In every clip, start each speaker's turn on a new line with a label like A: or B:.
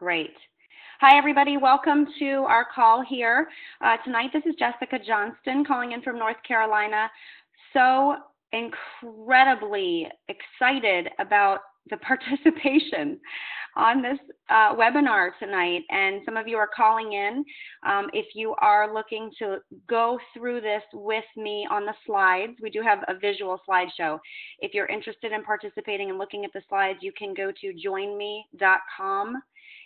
A: Great. Hi, everybody. Welcome to our call here. Tonight, this is Jessica Johnston calling in from North Carolina. So incredibly excited about the participation on this webinar tonight. And some of you are calling in. If you are looking to go through this with me on the slides, we do have a visual slideshow. If you're interested in participating and looking at the slides, you can go to joinme.com.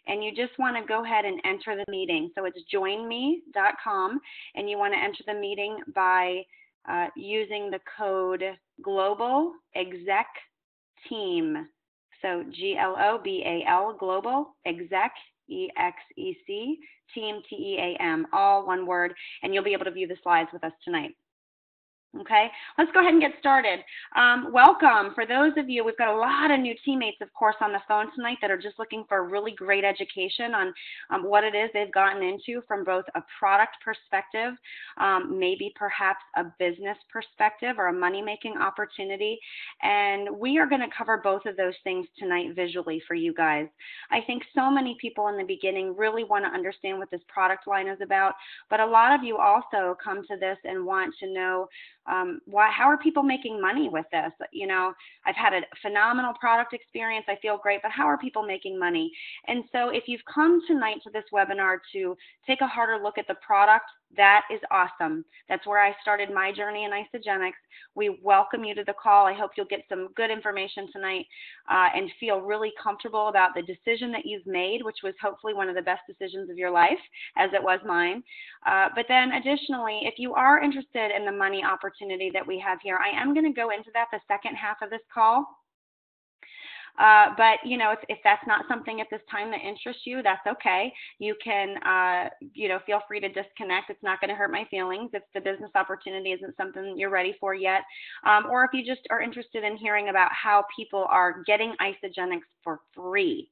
A: And you just want to go ahead and enter the meeting. So it's joinme.com, and you want to enter the meeting by using the code Global Exec Team. So GLOBAL, Global Exec, EXEC, Team, TEAM, all one word, and you'll be able to view the slides with us tonight. Okay, let's go ahead and get started. Welcome. For those of you, we've got a lot of new teammates, of course, on the phone tonight that are just looking for really great education on what it is they've gotten into from both a product perspective, maybe perhaps a business perspective or a money-making opportunity. And we are going to cover both of those things tonight visually for you guys. I think so many people in the beginning really want to understand what this product line is about, but a lot of you also come to this and want to know how are people making money with this? You know, I've had a phenomenal product experience. I feel great, but how are people making money? And so if you've come tonight to this webinar to take a harder look at the product, that is awesome. That's where I started my journey in Isagenix. We welcome you to the call. I hope you'll get some good information tonight and feel really comfortable about the decision that you've made, which was hopefully one of the best decisions of your life, as it was mine. But then additionally, if you are interested in the money opportunity that we have here, I am going to go into that the second half of this call. But, you know, if that's not something at this time that interests you, that's okay. You can, you know, feel free to disconnect. It's not going to hurt my feelings if the business opportunity isn't something you're ready for yet. Or if you just are interested in hearing about how people are getting Isagenix for free.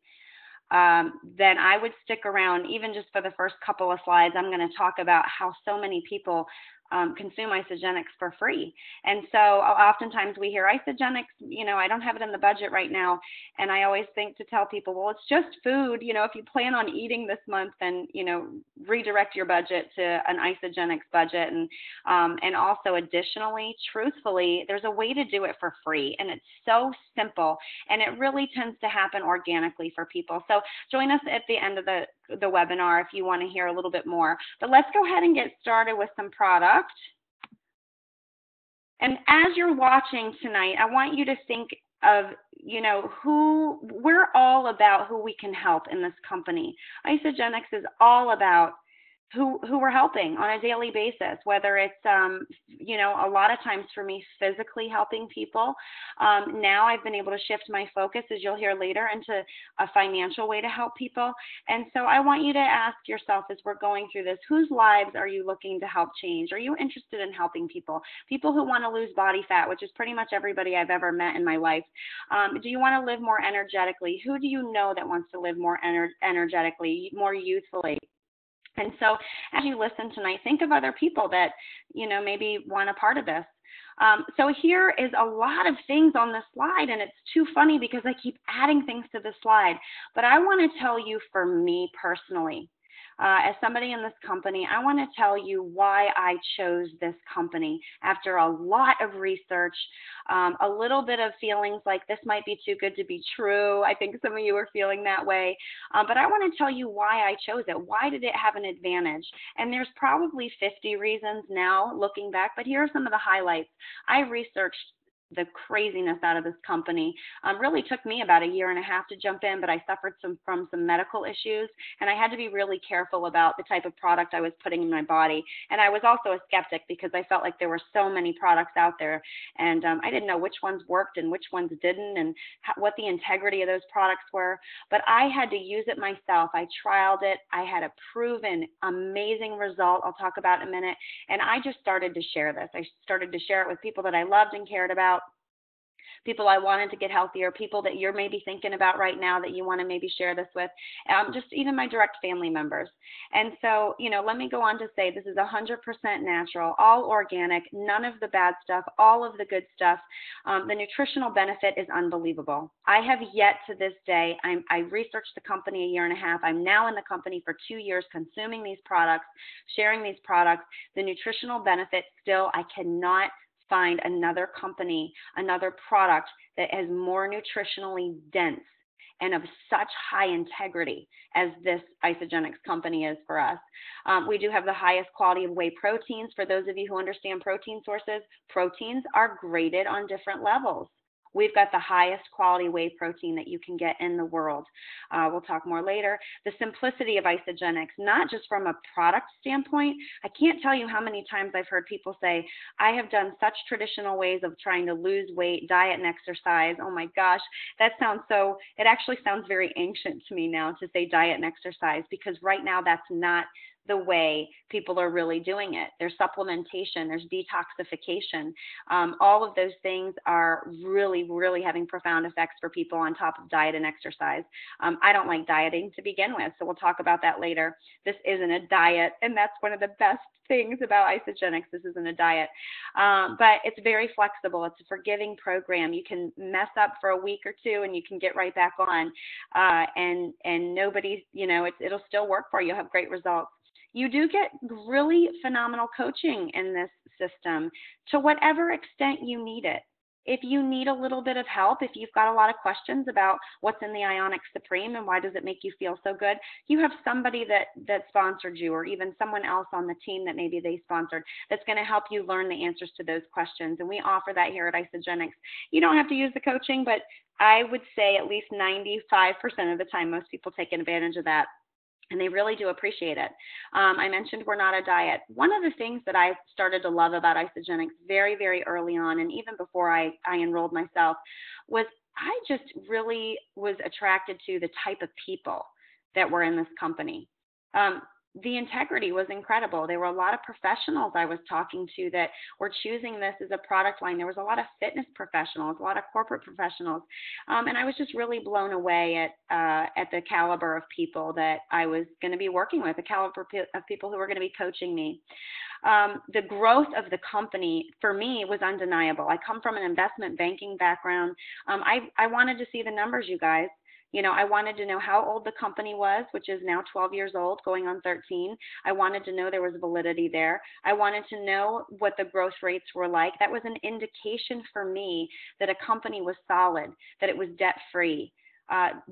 A: Then I would stick around even just for the first couple of slides. I'm going to talk about how so many people consume Isagenix for free. And so oftentimes we hear Isagenix, you know, I don't have it in the budget right now. And I always think to tell people, well, it's just food. You know, if you plan on eating this month, then, you know, redirect your budget to an Isagenix budget. And also additionally, truthfully, there's a way to do it for free. And it's so simple. And it really tends to happen organically for people. So join us at the end of the webinar if you want to hear a little bit more. But let's go ahead and get started with some product. And as you're watching tonight, I want you to think of, you know, we're all about who we can help in this company. Isagenix is all about who we're helping on a daily basis, whether it's, you know, a lot of times for me, physically helping people. Now I've been able to shift my focus, as you'll hear later, into a financial way to help people. And so I want you to ask yourself as we're going through this, whose lives are you looking to help change? Are you interested in helping people? People who want to lose body fat, which is pretty much everybody I've ever met in my life. Do you want to live more energetically? Who do you know that wants to live more energetically, more youthfully? And so as you listen tonight, think of other people that, you know, maybe want a part of this. So here is a lot of things on the slide, and it's too funny because I keep adding things to the slide. But I want to tell you, for me personally, as somebody in this company, I want to tell you why I chose this company after a lot of research, a little bit of feelings like this might be too good to be true. I think some of you are feeling that way. But I want to tell you why I chose it. Why did it have an advantage? And there's probably 50 reasons now looking back, but here are some of the highlights. I researched the craziness out of this company. Really took me about a year and a half to jump in, but I suffered from some medical issues, and I had to be really careful about the type of product I was putting in my body. And I was also a skeptic because I felt like there were so many products out there, and I didn't know which ones worked and which ones didn't, and what the integrity of those products were. But I had to use it myself. I trialed it. I had a proven amazing result I'll talk about in a minute, and I just started to share this. I started to share it with people that I loved and cared about. people I wanted to get healthier, people that you're maybe thinking about right now that you want to maybe share this with, just even my direct family members. And so, let me go on to say this is 100% natural, all organic, none of the bad stuff, all of the good stuff. The nutritional benefit is unbelievable. I have yet to this day, I researched the company a year and a half. I'm now in the company for 2 years consuming these products, sharing these products. The nutritional benefit still, I cannot find another company, another product that is more nutritionally dense and of such high integrity as this Isagenix company is for us. We do have the highest quality of whey proteins. For those of you who understand protein sources, proteins are graded on different levels. We've got the highest quality whey protein that you can get in the world. We'll talk more later. The simplicity of Isagenix, not just from a product standpoint. I can't tell you how many times I've heard people say, I have done such traditional ways of trying to lose weight, diet and exercise. Oh my gosh, it actually sounds very ancient to me now to say diet and exercise, because right now that's not the way people are really doing it. There's supplementation, there's detoxification. All of those things are really, really having profound effects for people on top of diet and exercise. I don't like dieting to begin with, so we'll talk about that later. This isn't a diet, and that's one of the best things about Isagenix. This isn't a diet, but it's very flexible. It's a forgiving program. You can mess up for a week or two, and you can get right back on, and nobody, it'll still work for you. You'll have great results. You do get really phenomenal coaching in this system to whatever extent you need it. If you need a little bit of help, if you've got a lot of questions about what's in the Ionic Supreme and why does it make you feel so good, you have somebody that sponsored you, or even someone else on the team that maybe they sponsored, that's going to help you learn the answers to those questions. And we offer that here at Isagenix. You don't have to use the coaching, but I would say at least 95% of the time, most people take advantage of that. And they really do appreciate it. I mentioned we're not a diet. One of the things that I started to love about Isagenix very, very early on, and even before I enrolled myself, was I just really was attracted to the type of people that were in this company. The integrity was incredible. There were a lot of professionals I was talking to that were choosing this as a product line. There was a lot of fitness professionals, a lot of corporate professionals, and I was just really blown away at the caliber of people that I was going to be working with, the caliber of people who were going to be coaching me. The growth of the company for me was undeniable. I come from an investment banking background. I wanted to see the numbers, you guys. I wanted to know how old the company was, which is now 12 years old, going on 13. I wanted to know there was validity there. I wanted to know what the growth rates were like. That was an indication for me that a company was solid, that it was debt-free.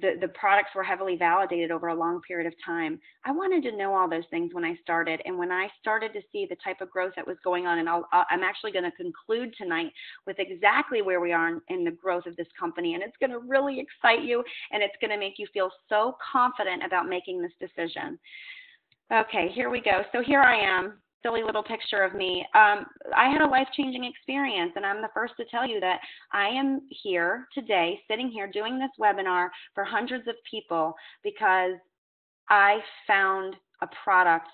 A: The products were heavily validated over a long period of time. I wanted to know all those things when I started. And when I started to see the type of growth that was going on, and I'm actually going to conclude tonight with exactly where we are in the growth of this company. And it's going to really excite you, and it's going to make you feel so confident about making this decision. Okay, here we go. So here I am. Silly little picture of me. I had a life-changing experience, and I'm the first to tell you that I am here today, sitting here doing this webinar for hundreds of people because I found a product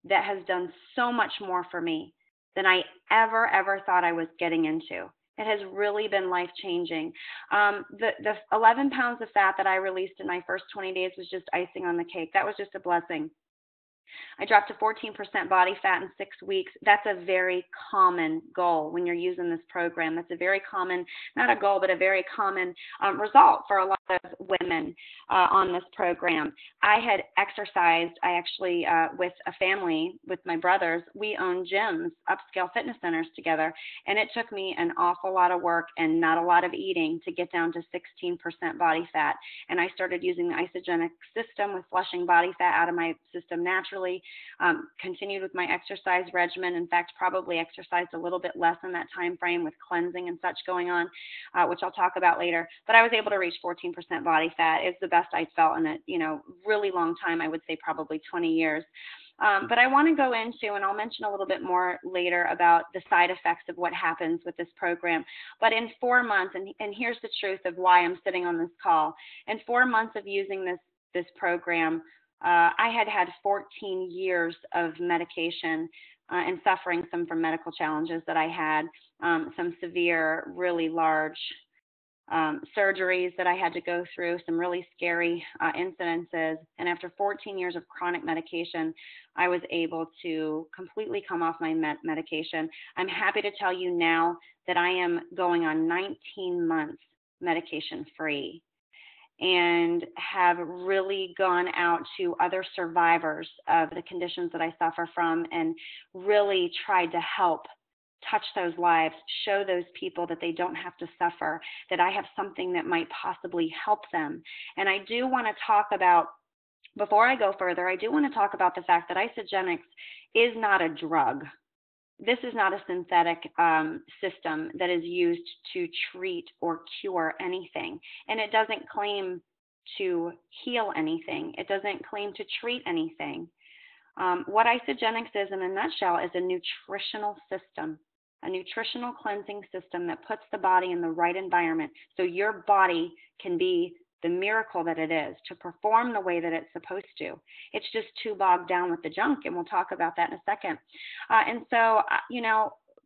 A: that has done so much more for me than I ever thought I was getting into. It has really been life-changing. The 11 pounds of fat that I released in my first 20 days was just icing on the cake. That was just a blessing. I dropped to 14% body fat in 6 weeks. That's a very common goal when you're using this program. That's a very common, not a goal, but a very common result for a lot of women on this program. I had exercised, I actually, with a family, with my brothers, we own gyms, upscale fitness centers together, and it took me an awful lot of work and not a lot of eating to get down to 16% body fat. And I started using the Isagenix system with flushing body fat out of my system naturally. Continued with my exercise regimen. In fact, probably exercised a little bit less in that time frame with cleansing and such going on, which I'll talk about later. But I was able to reach 14% body fat. It's the best I'd felt in a really long time. I would say probably 20 years. But I want to go into, and I'll mention a little bit more later about the side effects of what happens with this program. But in 4 months, and here's the truth of why I'm sitting on this call. In 4 months of using this program, I had 14 years of medication and suffering some from medical challenges that I had, some severe, really large surgeries that I had to go through, some really scary incidences. And after 14 years of chronic medication, I was able to completely come off my medication. I'm happy to tell you now that I am going on 19 months medication free, and have really gone out to other survivors of the conditions that I suffer from and really tried to help touch those lives, show those people that they don't have to suffer, that I have something that might possibly help them. And I do want to talk about, before I go further, I do want to talk about the fact that Isagenix is not a drug. This is not a synthetic system that is used to treat or cure anything. And it doesn't claim to heal anything. It doesn't claim to treat anything. What Isagenix is, in a nutshell, is a nutritional system, a nutritional cleansing system that puts the body in the right environment so your body can be the miracle that it is, to perform the way that it's supposed to. It's just too bogged down with the junk, and we'll talk about that in a second. And so,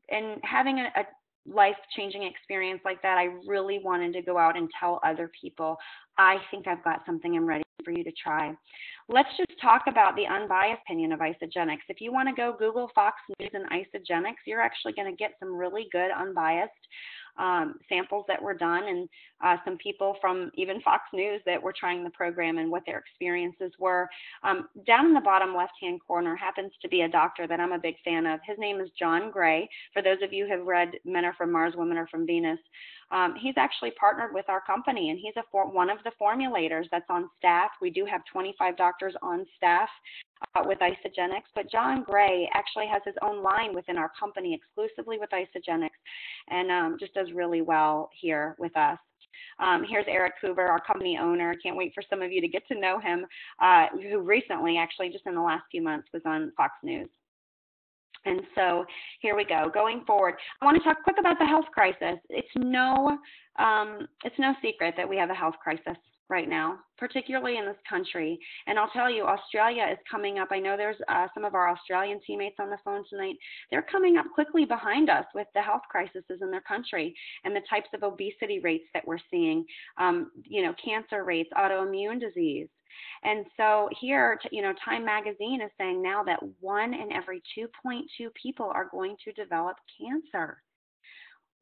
A: in having a life-changing experience like that, I really wanted to go out and tell other people, I think I've got something I'm ready for you to try. Let's just talk about the unbiased opinion of Isagenix. If you want to go Google Fox News and Isagenix, you're actually going to get some really good unbiased samples that were done, and some people from even Fox News that were trying the program and what their experiences were. Down in the bottom left-hand corner happens to be a doctor that I'm a big fan of. His name is John Gray. For those of you who have read Men Are From Mars, Women Are From Venus, he's actually partnered with our company, and he's one of the formulators that's on staff. We do have 25 doctors on staff with Isagenix, but John Gray actually has his own line within our company exclusively with Isagenix, and just does really well here with us. Here's Eric Hoover, our company owner. Can't wait for some of you to get to know him, who recently, actually just in the last few months, was on Fox News. And so here we go. Going forward, I want to talk quick about the health crisis. It's no secret that we have a health crisis right now, particularly in this country. And I'll tell you, Australia is coming up. I know there's some of our Australian teammates on the phone tonight. They're coming up quickly behind us with the health crises in their country and the types of obesity rates that we're seeing, cancer rates, autoimmune disease. And so here, Time Magazine is saying now that 1 in every 2.2 people are going to develop cancer.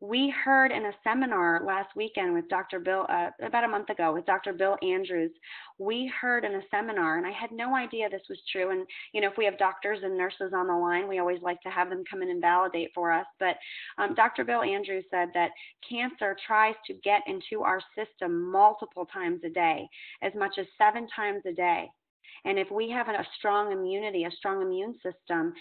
A: We heard in a seminar last weekend with Dr. Bill, about a month ago, with Dr. Bill Andrews, we heard in a seminar, and I had no idea this was true. And, if we have doctors and nurses on the line, we always like to have them come in and validate for us. But Dr. Bill Andrews said that cancer tries to get into our system multiple times a day, as much as 7 times a day. And if we have a strong immunity, a strong immune system,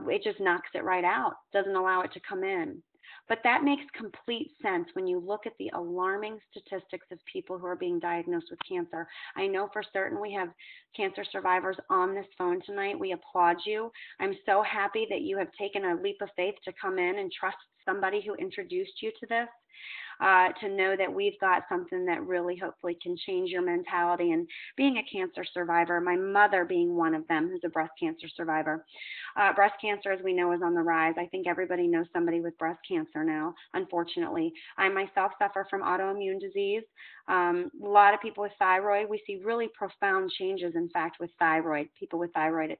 A: it just knocks it right out, doesn't allow it to come in. But that makes complete sense when you look at the alarming statistics of people who are being diagnosed with cancer. I know for certain we have cancer survivors on this phone tonight. We applaud you. I'm so happy that you have taken a leap of faith to come in and trust somebody who introduced you to this. To know that we've got something that really hopefully can change your mentality. And being a cancer survivor, my mother being one of them who's a breast cancer survivor. Breast cancer, as we know, is on the rise. I think everybody knows somebody with breast cancer now, unfortunately. I myself suffer from autoimmune disease. A lot of people with thyroid, we see really profound changes, in fact, with thyroid, people with thyroid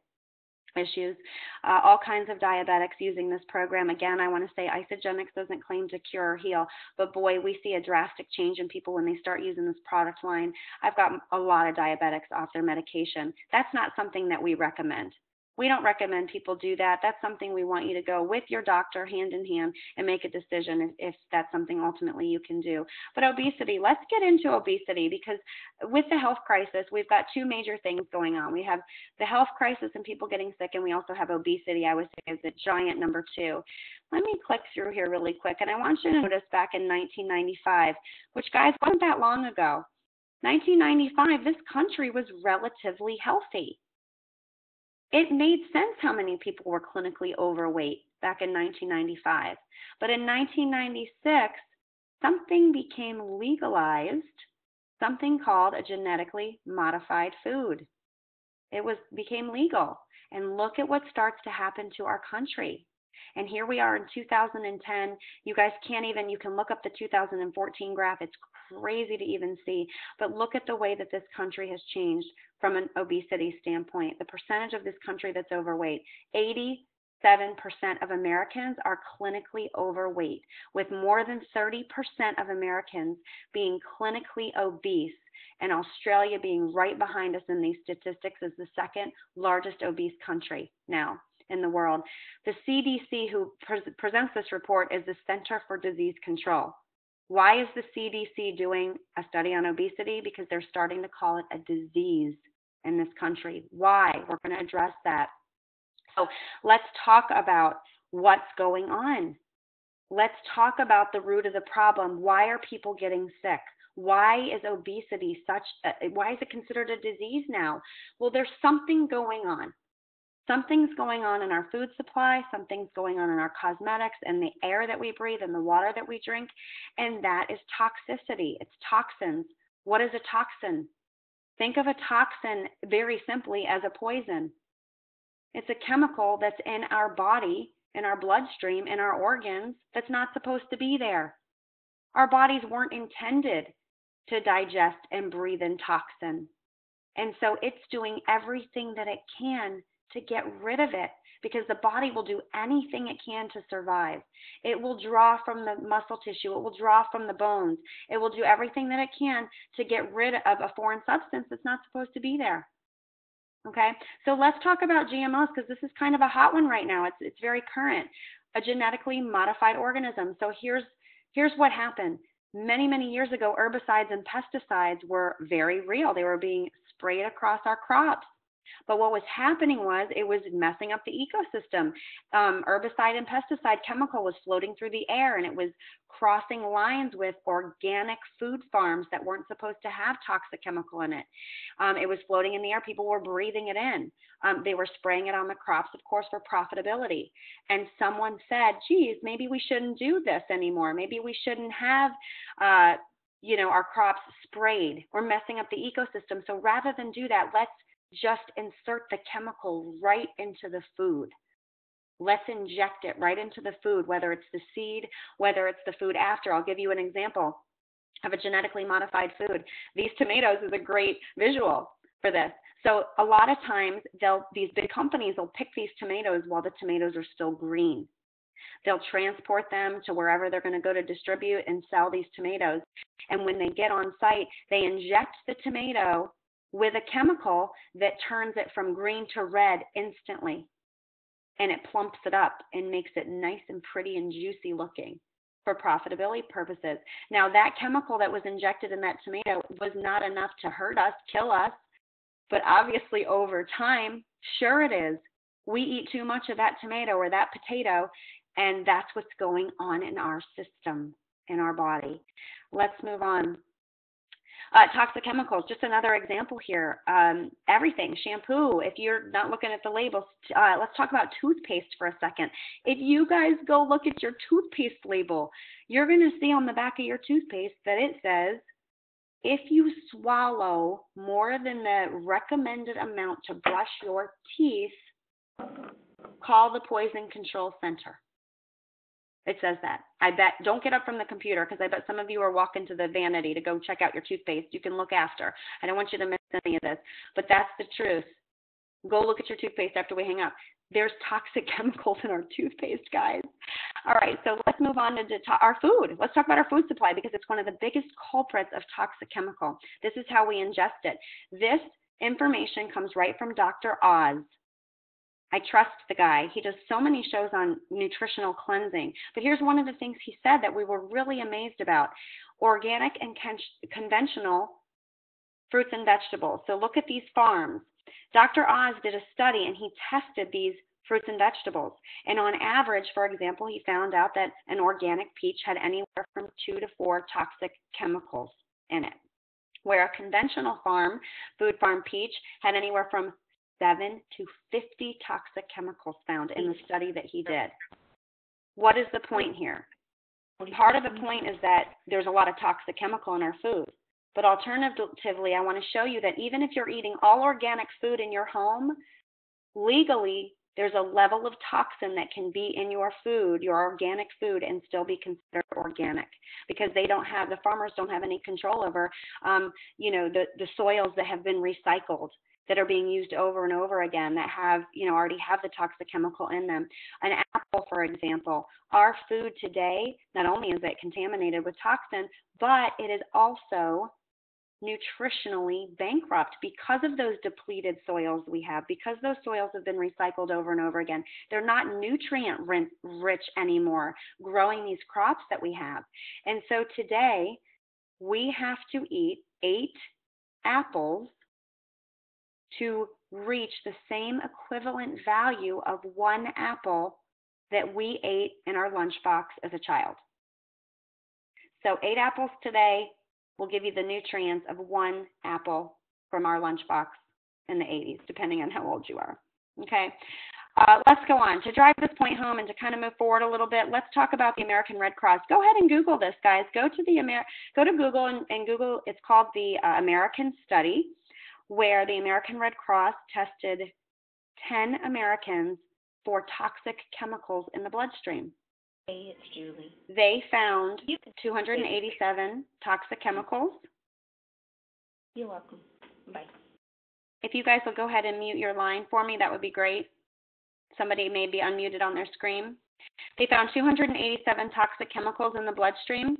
A: issues, all kinds of diabetics using this program. Again, I want to say Isagenix doesn't claim to cure or heal, but boy, we see a drastic change in people when they start using this product line. I've got a lot of diabetics off their medication. That's not something that we recommend. We don't recommend people do that. That's something we want you to go with your doctor hand in hand and make a decision if that's something ultimately you can do. But obesity, let's get into obesity, because with the health crisis, we've got 2 major things going on. We have the health crisis and people getting sick, and we also have obesity, I would say, is the giant number 2. Let me click through here really quick, and I want you to notice back in 1995, which, guys, wasn't that long ago. 1995, this country was relatively healthy. It made sense how many people were clinically overweight back in 1995. But in 1996, something became legalized, something called a genetically modified food. It became legal. And look at what starts to happen to our country. And here we are in 2010. You guys can't even, you can look up the 2014 graph. It's crazy to even see. But look at the way that this country has changed from an obesity standpoint. The percentage of this country that's overweight, 87% of Americans are clinically overweight, with more than 30% of Americans being clinically obese, and Australia being right behind us in these statistics as the second largest obese country now in the world. The CDC, who presents this report, is the Center for Disease Control. Why is the CDC doing a study on obesity? Because they're starting to call it a disease in this country. Why? We're going to address that. So let's talk about what's going on. Let's talk about the root of the problem. Why are people getting sick? Why is obesity why is it considered a disease now? Well, there's something going on. Something's going on in our food supply, something's going on in our cosmetics and the air that we breathe and the water that we drink, and that is toxicity. It's toxins. What is a toxin? Think of a toxin very simply as a poison. It's a chemical that's in our body, in our bloodstream, in our organs, that's not supposed to be there. Our bodies weren't intended to digest and breathe in toxin. And so it's doing everything that it can to get rid of it, because the body will do anything it can to survive. It will draw from the muscle tissue. It will draw from the bones. It will do everything that it can to get rid of a foreign substance that's not supposed to be there. Okay, so let's talk about GMOs, because this is kind of a hot one right now. It's very current. A genetically modified organism. So here's what happened. Many years ago, herbicides and pesticides were very real. They were being sprayed across our crops. But what was happening was it was messing up the ecosystem. Herbicide and pesticide chemical was floating through the air, and it was crossing lines with organic food farms that weren't supposed to have toxic chemical in it. It was floating in the air. People were breathing it in. They were spraying it on the crops, of course, for profitability. And someone said, geez, maybe we shouldn't do this anymore. Maybe we shouldn't have our crops sprayed. We're messing up the ecosystem. So rather than do that, let's just insert the chemical right into the food. Let's inject it right into the food, whether it's the seed, whether it's the food after. I'll give you an example of a genetically modified food. These tomatoes is a great visual for this. So a lot of times these big companies will pick these tomatoes while the tomatoes are still green. They'll transport them to wherever they're going to go to distribute and sell these tomatoes. And when they get on site, they inject the tomato with a chemical that turns it from green to red instantly. And it plumps it up and makes it nice and pretty and juicy looking for profitability purposes. Now, that chemical that was injected in that tomato was not enough to hurt us, kill us, but obviously over time, sure it is. We eat too much of that tomato or that potato, and that's what's going on in our system, in our body. Let's move on. Toxic chemicals, just another example here. Everything, shampoo, if you're not looking at the labels, let's talk about toothpaste for a second. If you guys go look at your toothpaste label, you're going to see on the back of your toothpaste that it says, if you swallow more than the recommended amount to brush your teeth, call the Poison Control Center. It says that. I bet, don't get up from the computer, because I bet some of you are walking to the vanity to go check out your toothpaste. You can look after. I don't want you to miss any of this, but that's the truth. Go look at your toothpaste after we hang up. There's toxic chemicals in our toothpaste, guys. All right, so let's move on to our food. Let's talk about our food supply, because it's one of the biggest culprits of toxic chemical. This is how we ingest it. This information comes right from Dr. Oz. I trust the guy. He does so many shows on nutritional cleansing. But here's one of the things he said that we were really amazed about. Organic and conventional fruits and vegetables. So look at these farms. Dr. Oz did a study, and he tested these fruits and vegetables. And on average, for example, he found out that an organic peach had anywhere from 2 to 4 toxic chemicals in it, where a conventional food farm peach had anywhere from 7 to 50 toxic chemicals found in the study that he did. What is the point here? Part of the point is that there's a lot of toxic chemical in our food. But alternatively, I want to show you that even if you're eating all organic food in your home, legally, There's a level of toxin that can be in your food, your organic food, and still be considered organic because the farmers don't have any control over, the soils that have been recycled, that are being used over and over again, that have, already have the toxic chemical in them. An apple, for example, our food today, not only is it contaminated with toxin, but it is also nutritionally bankrupt because of those depleted soils we have, because those soils have been recycled over and over again. They're not nutrient rich anymore, growing these crops that we have. And so today we have to eat 8 apples to reach the same equivalent value of 1 apple that we ate in our lunchbox as a child. So 8 apples today will give you the nutrients of 1 apple from our lunchbox in the 80s, depending on how old you are. Okay, let's go on. To drive this point home and to kind of move forward a little bit, let's talk about the American Red Cross. Go ahead and Google this, guys. Go to Google and Google. It's called the American Study, where the American Red Cross tested 10 Americans for toxic chemicals in the bloodstream.
B: Hey, it's Julie.
A: They found 287 toxic chemicals.
B: You're welcome. Bye.
A: If you guys will go ahead and mute your line for me, that would be great. Somebody may be unmuted on their screen. They found 287 toxic chemicals in the bloodstream.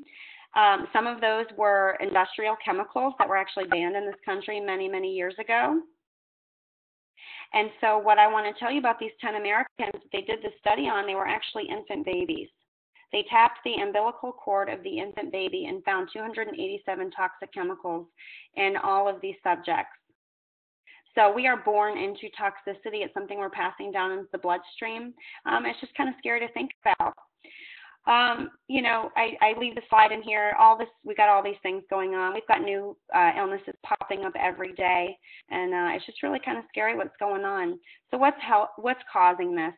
A: Some of those were industrial chemicals that were actually banned in this country many, many years ago. And so what I want to tell you about these 10 Americans they did this study on, they were actually infant babies. They tapped the umbilical cord of the infant baby and found 287 toxic chemicals in all of these subjects. So we are born into toxicity. It's something we're passing down into the bloodstream. It's just kind of scary to think about. I leave the slide in here. We got all these things going on. We've got new illnesses popping up every day, and it's just really kind of scary what's going on. So what's causing this?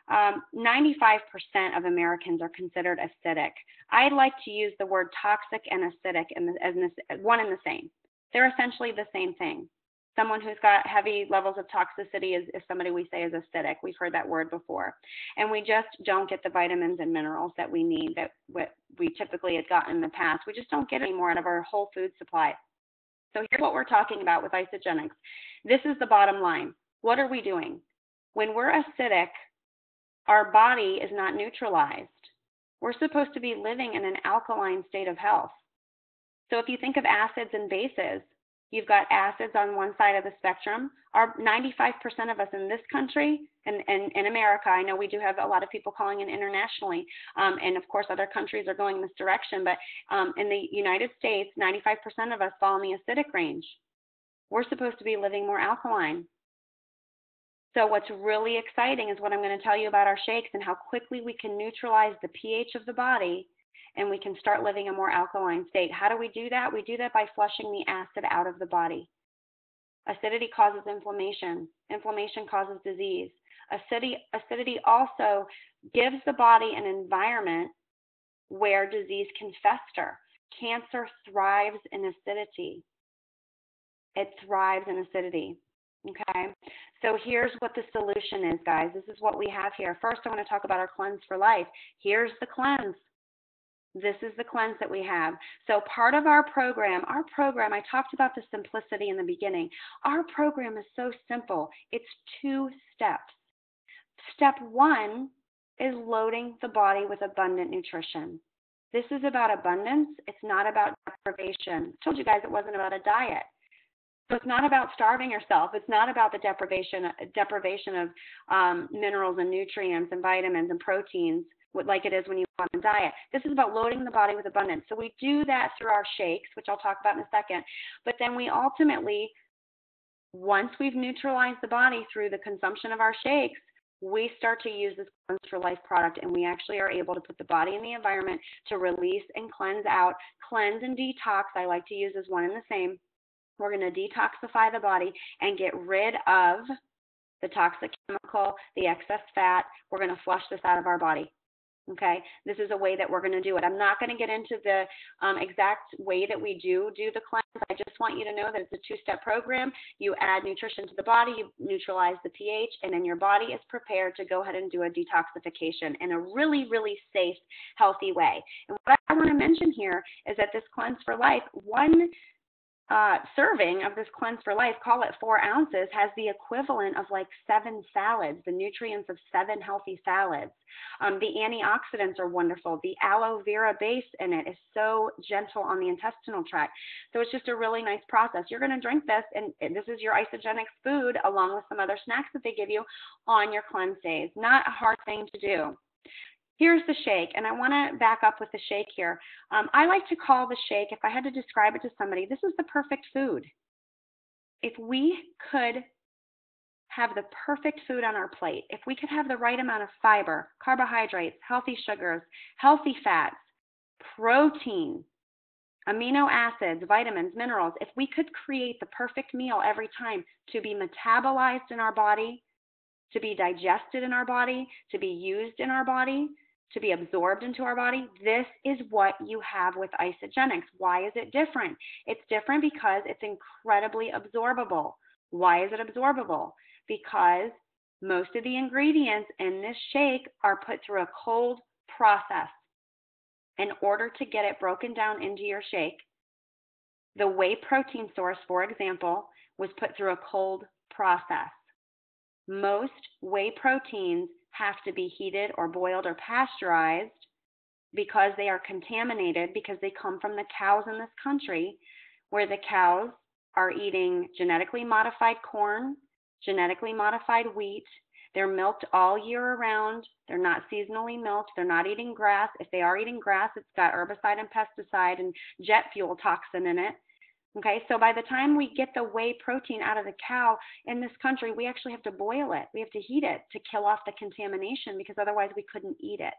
A: 95% of Americans are considered acidic. I like to use the word toxic and acidic as one and the same. They're essentially the same thing. Someone who's got heavy levels of toxicity is somebody we say is acidic. We've heard that word before. And we just don't get the vitamins and minerals that we need that we typically had gotten in the past. We just don't get it anymore out of our whole food supply. So here's what we're talking about with Isagenix. This is the bottom line. What are we doing? When we're acidic, our body is not neutralized. We're supposed to be living in an alkaline state of health. So if you think of acids and bases, you've got acids on one side of the spectrum. Our 95% of us in this country and in America, I know we do have a lot of people calling in internationally, and of course other countries are going this direction, but in the United States, 95% of us fall in the acidic range. We're supposed to be living more alkaline. So what's really exciting is what I'm going to tell you about our shakes and how quickly we can neutralize the pH of the body and we can start living a more alkaline state. How do we do that? We do that by flushing the acid out of the body. Acidity causes inflammation. Inflammation causes disease. Acidity also gives the body an environment where disease can fester. Cancer thrives in acidity. It thrives in acidity. Okay, so here's what the solution is, guys. This is what we have here. First, I want to talk about our cleanse for life. Here's the cleanse. This is the cleanse that we have. So part of our program, I talked about the simplicity in the beginning. Our program is so simple. It's 2 steps. Step 1 is loading the body with abundant nutrition. This is about abundance. It's not about deprivation. I told you guys it wasn't about a diet. So it's not about starving yourself. It's not about the deprivation of minerals and nutrients and vitamins and proteins like it is when you go on a diet. This is about loading the body with abundance. So we do that through our shakes, which I'll talk about in a second. But then we ultimately, once we've neutralized the body through the consumption of our shakes, we start to use this Cleanse for Life product, and we actually are able to put the body in the environment to release and cleanse out. Cleanse and detox, I like to use as one and the same. We're going to detoxify the body and get rid of the toxic chemical, the excess fat. We're going to flush this out of our body. Okay, this is a way that we're going to do it. I'm not going to get into the exact way that we do the cleanse. I just want you to know that it's a two-step program. You add nutrition to the body, you neutralize the pH, and then your body is prepared to go ahead and do a detoxification in a really, really safe, healthy way. And what I want to mention here is that this Cleanse for Life, one serving of this Cleanse for Life, call it 4 ounces, has the equivalent of like 7 salads, the nutrients of 7 healthy salads. The antioxidants are wonderful. The aloe vera base in it is so gentle on the intestinal tract. So it's just a really nice process. You're going to drink this, and this is your Isagenix food along with some other snacks that they give you on your cleanse days. Not a hard thing to do. Here's the shake, and I want to back up with the shake here. I like to call the shake, if I had to describe it to somebody, this is the perfect food. If we could have the perfect food on our plate, if we could have the right amount of fiber, carbohydrates, healthy sugars, healthy fats, protein, amino acids, vitamins, minerals, if we could create the perfect meal every time to be metabolized in our body, to be digested in our body, to be used in our body, to be absorbed into our body, this is what you have with Isagenix. Why is it different? It's different because it's incredibly absorbable. Why is it absorbable? Because most of the ingredients in this shake are put through a cold process. In order to get it broken down into your shake, the whey protein source, for example, was put through a cold process. Most whey proteins have to be heated or boiled or pasteurized because they are contaminated, because they come from the cows in this country, where the cows are eating genetically modified corn, genetically modified wheat. They're milked all year around. They're not seasonally milked. They're not eating grass. If they are eating grass, it's got herbicide and pesticide and jet fuel toxin in it. Okay, so by the time we get the whey protein out of the cow in this country, we actually have to boil it. We have to heat it to kill off the contamination, because otherwise we couldn't eat it.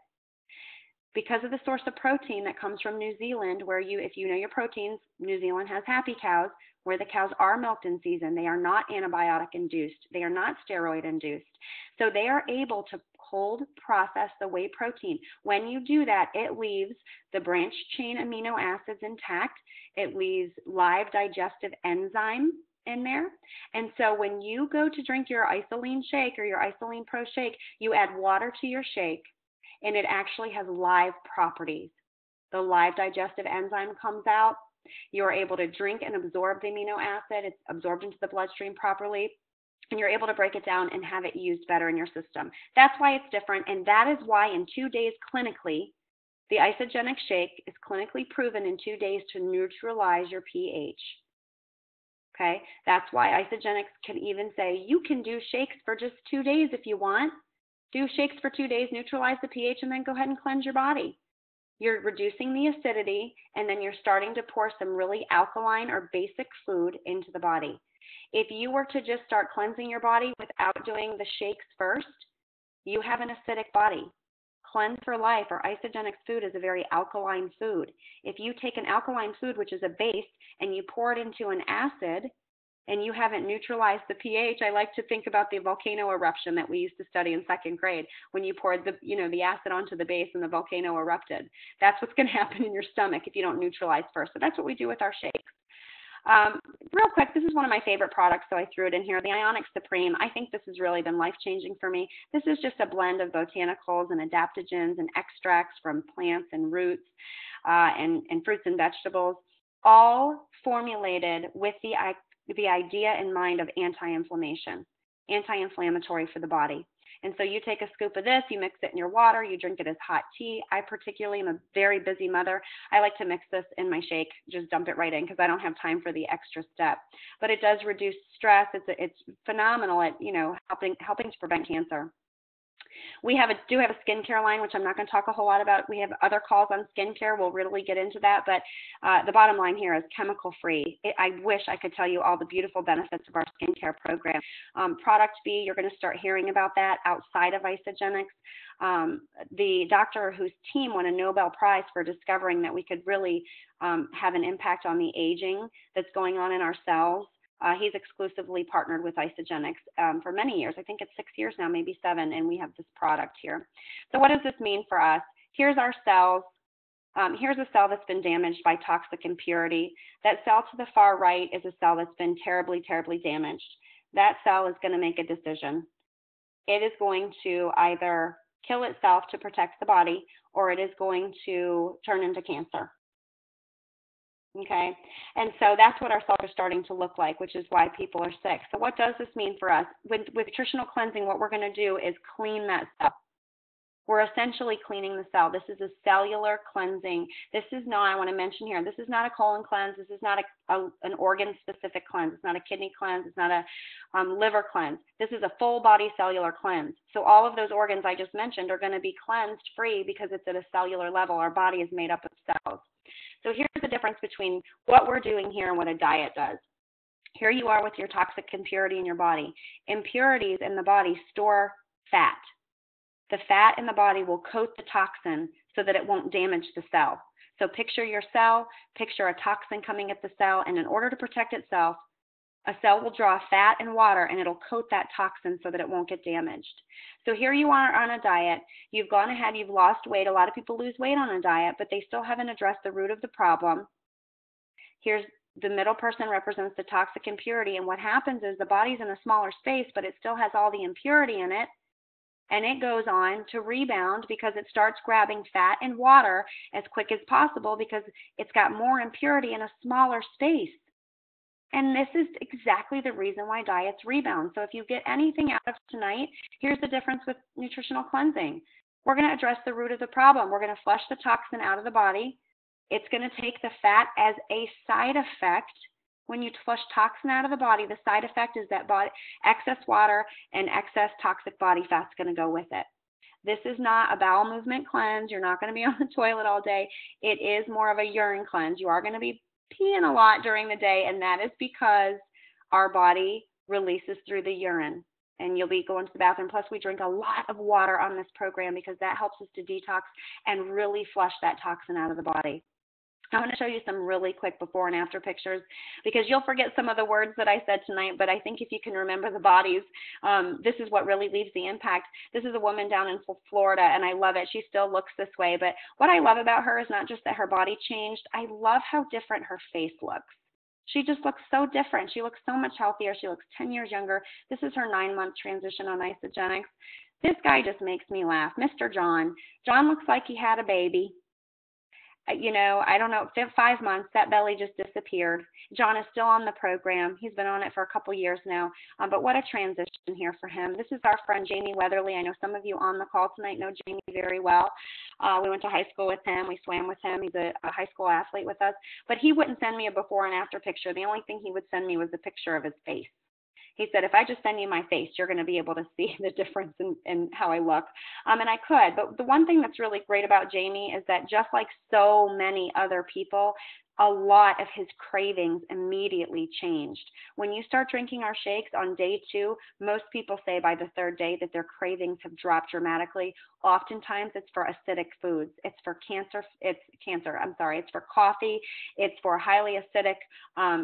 A: Because of the source of protein that comes from New Zealand, where if you know your proteins, New Zealand has happy cows, where the cows are milked in season. They are not antibiotic induced. They are not steroid induced. So they are able to cold process the whey protein. When you do that, it leaves the branched chain amino acids intact. It leaves live digestive enzyme in there. And so when you go to drink your Isoline shake or your Isoline Pro shake, you add water to your shake, and it actually has live properties. The live digestive enzyme comes out. You're able to drink and absorb the amino acid. It's absorbed into the bloodstream properly, and you're able to break it down and have it used better in your system. That's why it's different, and that is why in 2 days clinically, the Isagenix shake is clinically proven in 2 days to neutralize your pH. Okay, that's why Isagenix can even say you can do shakes for just 2 days if you want. Do shakes for 2 days, neutralize the pH, and then go ahead and cleanse your body. You're reducing the acidity, and then you're starting to pour some really alkaline or basic food into the body. If you were to just start cleansing your body without doing the shakes first, you have an acidic body. Cleanse for Life or Isagenix food is a very alkaline food. If you take an alkaline food, which is a base, and you pour it into an acid, and you haven't neutralized the pH, I like to think about the volcano eruption that we used to study in 2nd grade, when you poured the acid onto the base and the volcano erupted. That's what's going to happen in your stomach if you don't neutralize first. So that's what we do with our shakes. Real quick, this is one of my favorite products, so I threw it in here, the Ionic Supreme. I think this has really been life-changing for me. This is just a blend of botanicals and adaptogens and extracts from plants and roots and fruits and vegetables, all formulated with the idea in mind of anti-inflammation, anti-inflammatory for the body. And so you take a scoop of this, you mix it in your water, you drink it as hot tea. I particularly am a very busy mother. I like to mix this in my shake, just dump it right in because I don't have time for the extra step. But it does reduce stress. It's phenomenal at helping to prevent cancer. We do have a skincare line, which I'm not going to talk a whole lot about. We have other calls on skincare. We'll really get into that. But the bottom line here is chemical-free. I wish I could tell you all the beautiful benefits of our skincare program. Product B, you're going to start hearing about that outside of Isagenix. The doctor whose team won a Nobel Prize for discovering that we could really have an impact on the aging that's going on in our cells. He's exclusively partnered with Isagenix for many years. I think it's 6 years now, maybe 7, and we have this product here. So what does this mean for us? Here's our cells. Here's a cell that's been damaged by toxic impurity. That cell to the far right is a cell that's been terribly, terribly damaged. That cell is going to make a decision. It is going to either kill itself to protect the body, or it is going to turn into cancer. Okay, and so that's what our cells are starting to look like, which is why people are sick. So what does this mean for us? With nutritional cleansing, what we're going to do is clean that cell. We're essentially cleaning the cell. This is a cellular cleansing. This is not, I want to mention here, this is not a colon cleanse. This is not an organ-specific cleanse. It's not a kidney cleanse. It's not a liver cleanse. This is a full body cellular cleanse. So all of those organs I just mentioned are going to be cleansed free because it's at a cellular level. Our body is made up of cells. So here's the difference between what we're doing here and what a diet does. Here you are with your toxic impurity in your body. Impurities in the body store fat. The fat in the body will coat the toxin so that it won't damage the cell. So picture your cell, picture a toxin coming at the cell, and in order to protect itself, a cell will draw fat and water, and it'll coat that toxin so that it won't get damaged. So here you are on a diet. You've gone ahead, you've lost weight. A lot of people lose weight on a diet, but they still haven't addressed the root of the problem. Here's the middle person represents the toxic impurity, and what happens is the body's in a smaller space, but it still has all the impurity in it. And it goes on to rebound because it starts grabbing fat and water as quick as possible because it's got more impurity in a smaller space. And this is exactly the reason why diets rebound. So if you get anything out of tonight, here's the difference with nutritional cleansing. We're going to address the root of the problem. We're going to flush the toxin out of the body. It's going to take the fat as a side effect. When you flush toxin out of the body, the side effect is that excess water and excess toxic body fat is going to go with it. This is not a bowel movement cleanse. You're not going to be on the toilet all day. It is more of a urine cleanse. You are going to be peeing a lot during the day, and that is because our body releases through the urine. And you'll be going to the bathroom. Plus, we drink a lot of water on this program because that helps us to detox and really flush that toxin out of the body. I'm going to show you some really quick before and after pictures because you'll forget some of the words that I said tonight, but I think if you can remember the bodies, this is what really leaves the impact. This is a woman down in Florida, and I love it. She still looks this way, but what I love about her is not just that her body changed. I love how different her face looks. She just looks so different. She looks so much healthier. She looks 10 years younger. This is her 9-month transition on Isagenix. This guy just makes me laugh. Mr. John. John looks like he had a baby. You know, I don't know, 5 months, that belly just disappeared. John is still on the program. He's been on it for a couple years now, but what a transition here for him. This is our friend Jamie Weatherly. I know some of you on the call tonight know Jamie very well. We went to high school with him. We swam with him. He's a high school athlete with us, but he wouldn't send me a before and after picture. The only thing he would send me was a picture of his face. He said, if I just send you my face, you're going to be able to see the difference in how I look. And I could. But the one thing that's really great about Jamie is that just like so many other people, a lot of his cravings immediately changed. When you start drinking our shakes on day 2, most people say by the 3rd day that their cravings have dropped dramatically. Oftentimes it's for acidic foods. It's for it's for coffee. It's for highly acidic,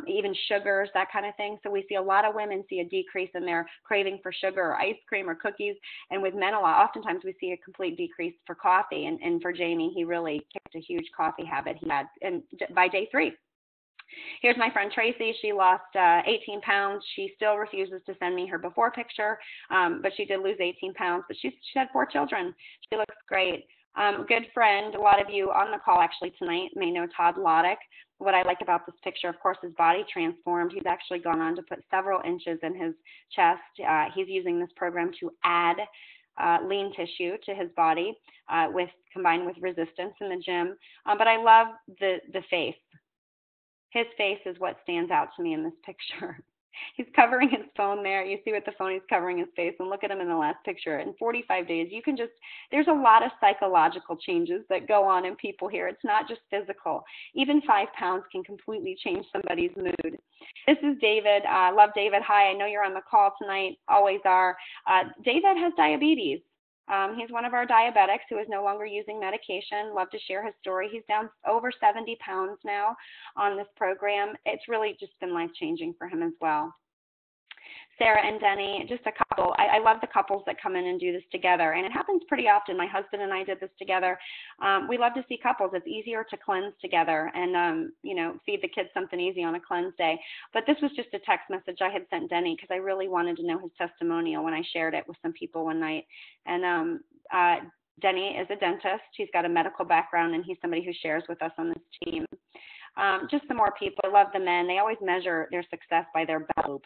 A: even sugars, that kind of thing. So we see a lot of women see a decrease in their craving for sugar or ice cream or cookies. And with men, oftentimes we see a complete decrease for coffee. And for Jamie, he really kicked a huge coffee habit he had. And by day 3. Here's my friend Tracy. She lost 18 pounds. She still refuses to send me her before picture, but she did lose 18 pounds. But she had 4 children. She looks great. Good friend. A lot of you on the call actually tonight may know Todd Loddick. What I like about this picture, of course, his body transformed. He's actually gone on to put several inches in his chest. He's using this program to add lean tissue to his body combined with resistance in the gym. But I love the face. His face is what stands out to me in this picture. He's covering his phone there. You see with the phone, he's covering his face. And look at him in the last picture. In 45 days, there's a lot of psychological changes that go on in people here. It's not just physical. Even 5 pounds can completely change somebody's mood. This is David. I love David. Hi, I know you're on the call tonight. Always are. David has diabetes. He's one of our diabetics who is no longer using medication. Love to share his story. He's down over 70 pounds now on this program. It's really just been life-changing for him as well. Sarah and Denny, just a couple. I love the couples that come in and do this together, and it happens pretty often. My husband and I did this together. We love to see couples. It's easier to cleanse together and, feed the kids something easy on a cleanse day. But this was just a text message I had sent Denny because I really wanted to know his testimonial when I shared it with some people one night. And Denny is a dentist. He's got a medical background, and he's somebody who shares with us on this team. Just some more people. I love the men. They always measure their success by their boob.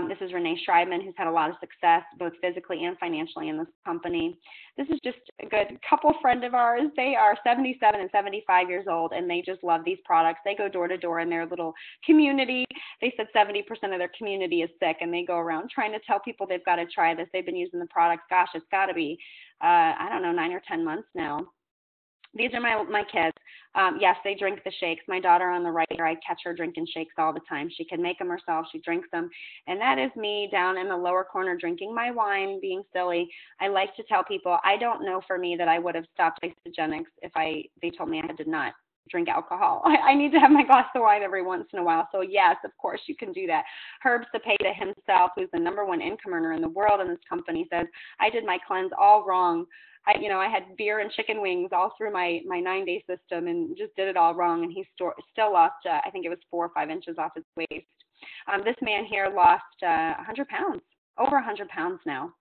A: This is Renee Schreibman, who's had a lot of success both physically and financially in this company. This is just a good couple friend of ours. They are 77 and 75 years old, and they just love these products. They go door to door in their little community. They said 70% of their community is sick, and they go around trying to tell people they've got to try this. They've been using the products. Gosh, it's got to be, 9 or 10 months now. These are my kids. Yes, they drink the shakes. My daughter on the right here, I catch her drinking shakes all the time. She can make them herself. She drinks them. And that is me down in the lower corner drinking my wine, being silly. I like to tell people, I don't know for me that I would have stopped Isagenix if they told me I did not drink alcohol. I need to have my glass of wine every once in a while. So yes, of course you can do that. Herb Cepeda himself, who's the #1 income earner in the world in this company, says, I did my cleanse all wrong. I had beer and chicken wings all through my 9-day system and just did it all wrong. And he still lost, I think it was 4 or 5 inches off his waist. This man here lost 100 pounds, over 100 pounds now.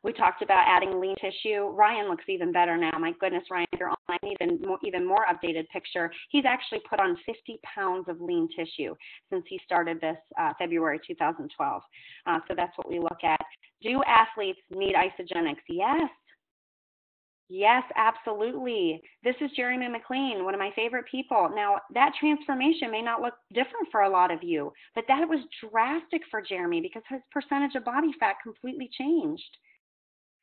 A: We talked about adding lean tissue. Ryan looks even better now. My goodness, Ryan, if you're online, even more updated picture. He's actually put on 50 pounds of lean tissue since he started this February 2012. So that's what we look at. Do athletes need Isagenix? Yes. Yes, absolutely. This is Jeremy McLean, one of my favorite people. Now, that transformation may not look different for a lot of you, but that was drastic for Jeremy because his percentage of body fat completely changed.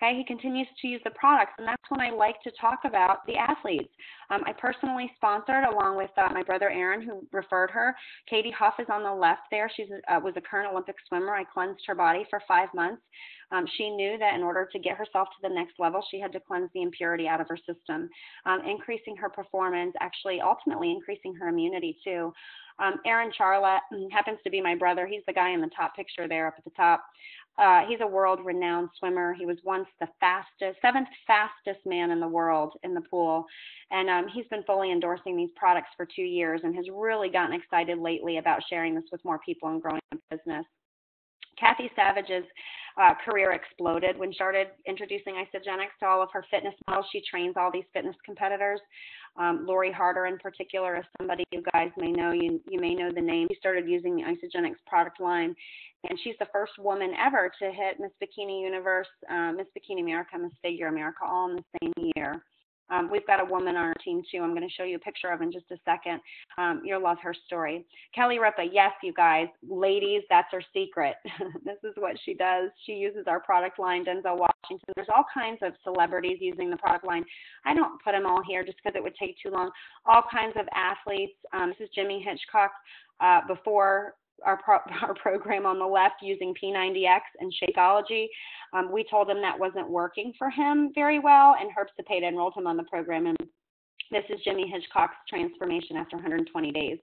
A: Okay, he continues to use the products, and that's when I like to talk about the athletes. I personally sponsored, along with my brother Aaron, who referred her. Katie Huff is on the left there. She was a current Olympic swimmer. I cleansed her body for 5 months. She knew that in order to get herself to the next level, she had to cleanse the impurity out of her system, increasing her performance, actually ultimately increasing her immunity too. Aaron Charla happens to be my brother. He's the guy in the top picture there up at the top. He's a world-renowned swimmer. He was once the seventh fastest man in the world in the pool. And he's been fully endorsing these products for 2 years and has really gotten excited lately about sharing this with more people and growing the business. Kathy Savage's career exploded when she started introducing Isagenix to all of her fitness models. She trains all these fitness competitors. Lori Harder in particular is somebody you guys may know. You may know the name. She started using the Isagenix product line, and she's the first woman ever to hit Miss Bikini Universe, Miss Bikini America, Miss Figure America, all in the same year. We've got a woman on our team, too. I'm going to show you a picture of in just a second. You'll love her story. Kelly Ripa, yes, you guys. Ladies, that's her secret. This is what she does. She uses our product line, Denzel Washington. There's all kinds of celebrities using the product line. I don't put them all here just because it would take too long. All kinds of athletes. This is Jimmy Hitchcock before our program on the left using P90X and Shakeology. We told him that wasn't working for him very well, and Herb Cepeda enrolled him on the program. And this is Jimmy Hitchcock's transformation after 120 days.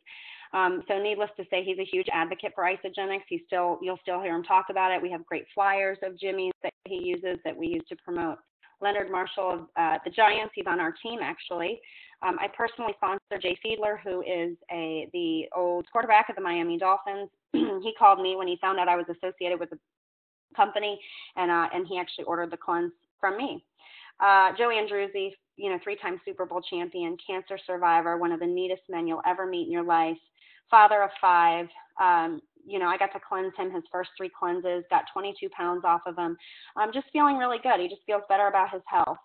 A: So needless to say, he's a huge advocate for Isagenix. You'll still hear him talk about it. We have great flyers of Jimmy's that he uses that we use to promote. Leonard Marshall of the Giants, he's on our team actually. I personally sponsor Jay Fiedler, who is the old quarterback of the Miami Dolphins. He called me when he found out I was associated with the company, and he actually ordered the cleanse from me. Joey Andruzzi, 3-time Super Bowl champion, cancer survivor, one of the neatest men you'll ever meet in your life, father of 5. I got to cleanse him his first 3 cleanses, got 22 pounds off of him. Just feeling really good. He just feels better about his health.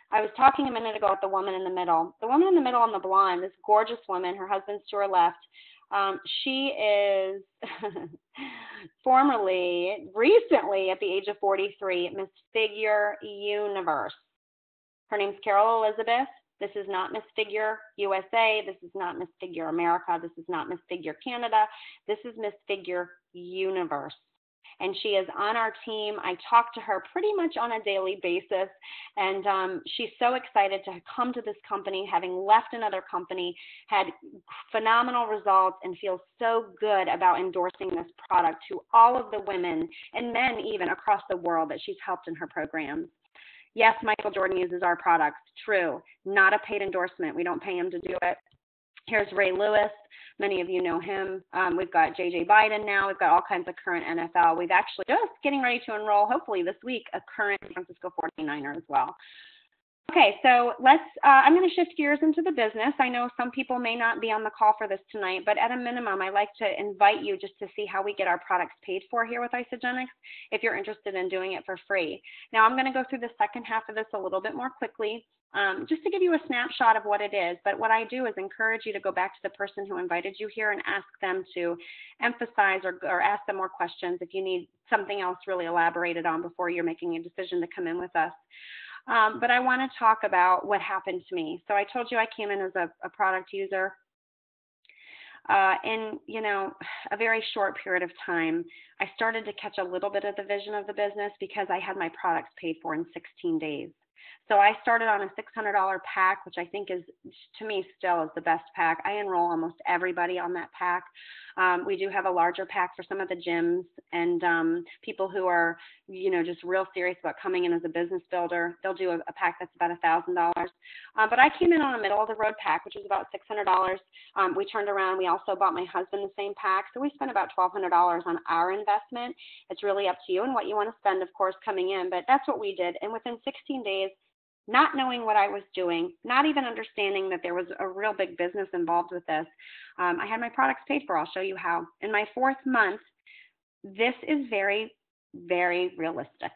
A: I was talking a minute ago with the woman in the middle. The woman in the middle on the blonde, this gorgeous woman, her husband's to her left. She is recently, at the age of 43, Miss Figure Universe. Her name's Carol Elizabeth. This is not Miss Figure USA. This is not Miss Figure America. This is not Miss Figure Canada. This is Miss Figure Universe. and she is on our team. I talk to her pretty much on a daily basis, and she's so excited to come to this company, having left another company, had phenomenal results, and feels so good about endorsing this product to all of the women and men even across the world that she's helped in her programs. Yes, Michael Jordan uses our products. True. Not a paid endorsement. We don't pay him to do it. Here's Ray Lewis. Many of you know him. We've got J.J. Biden now. We've got all kinds of current NFL. We've actually just getting ready to enroll, hopefully this week, a current San Francisco 49er as well. Okay, so I'm going to shift gears into the business. I know some people may not be on the call for this tonight, but at a minimum, I like to invite you just to see how we get our products paid for here with Isagenix, if you're interested in doing it for free. Now, I'm going to go through the second half of this a little bit more quickly, just to give you a snapshot of what it is. But what I do is encourage you to go back to the person who invited you here and ask them to emphasize or ask them more questions if you need something else really elaborated on before you're making a decision to come in with us. But I want to talk about what happened to me. So I told you I came in as a product user. In a very short period of time, I started to catch a little bit of the vision of the business because I had my products paid for in 16 days. So I started on a $600 pack, which I think is, to me, still is the best pack. I enroll almost everybody on that pack. We do have a larger pack for some of the gyms and people who are, just real serious about coming in as a business builder. They'll do a pack that's about $1,000. But I came in on a middle of the road pack, which was about $600. We turned around. We also bought my husband the same pack. So we spent about $1,200 on our investment. It's really up to you and what you want to spend, of course, coming in. But that's what we did. And within 16 days, not knowing what I was doing, not even understanding that there was a real big business involved with this, I had my products paid for. I'll show you how. In my 4th month, this is very, very realistic.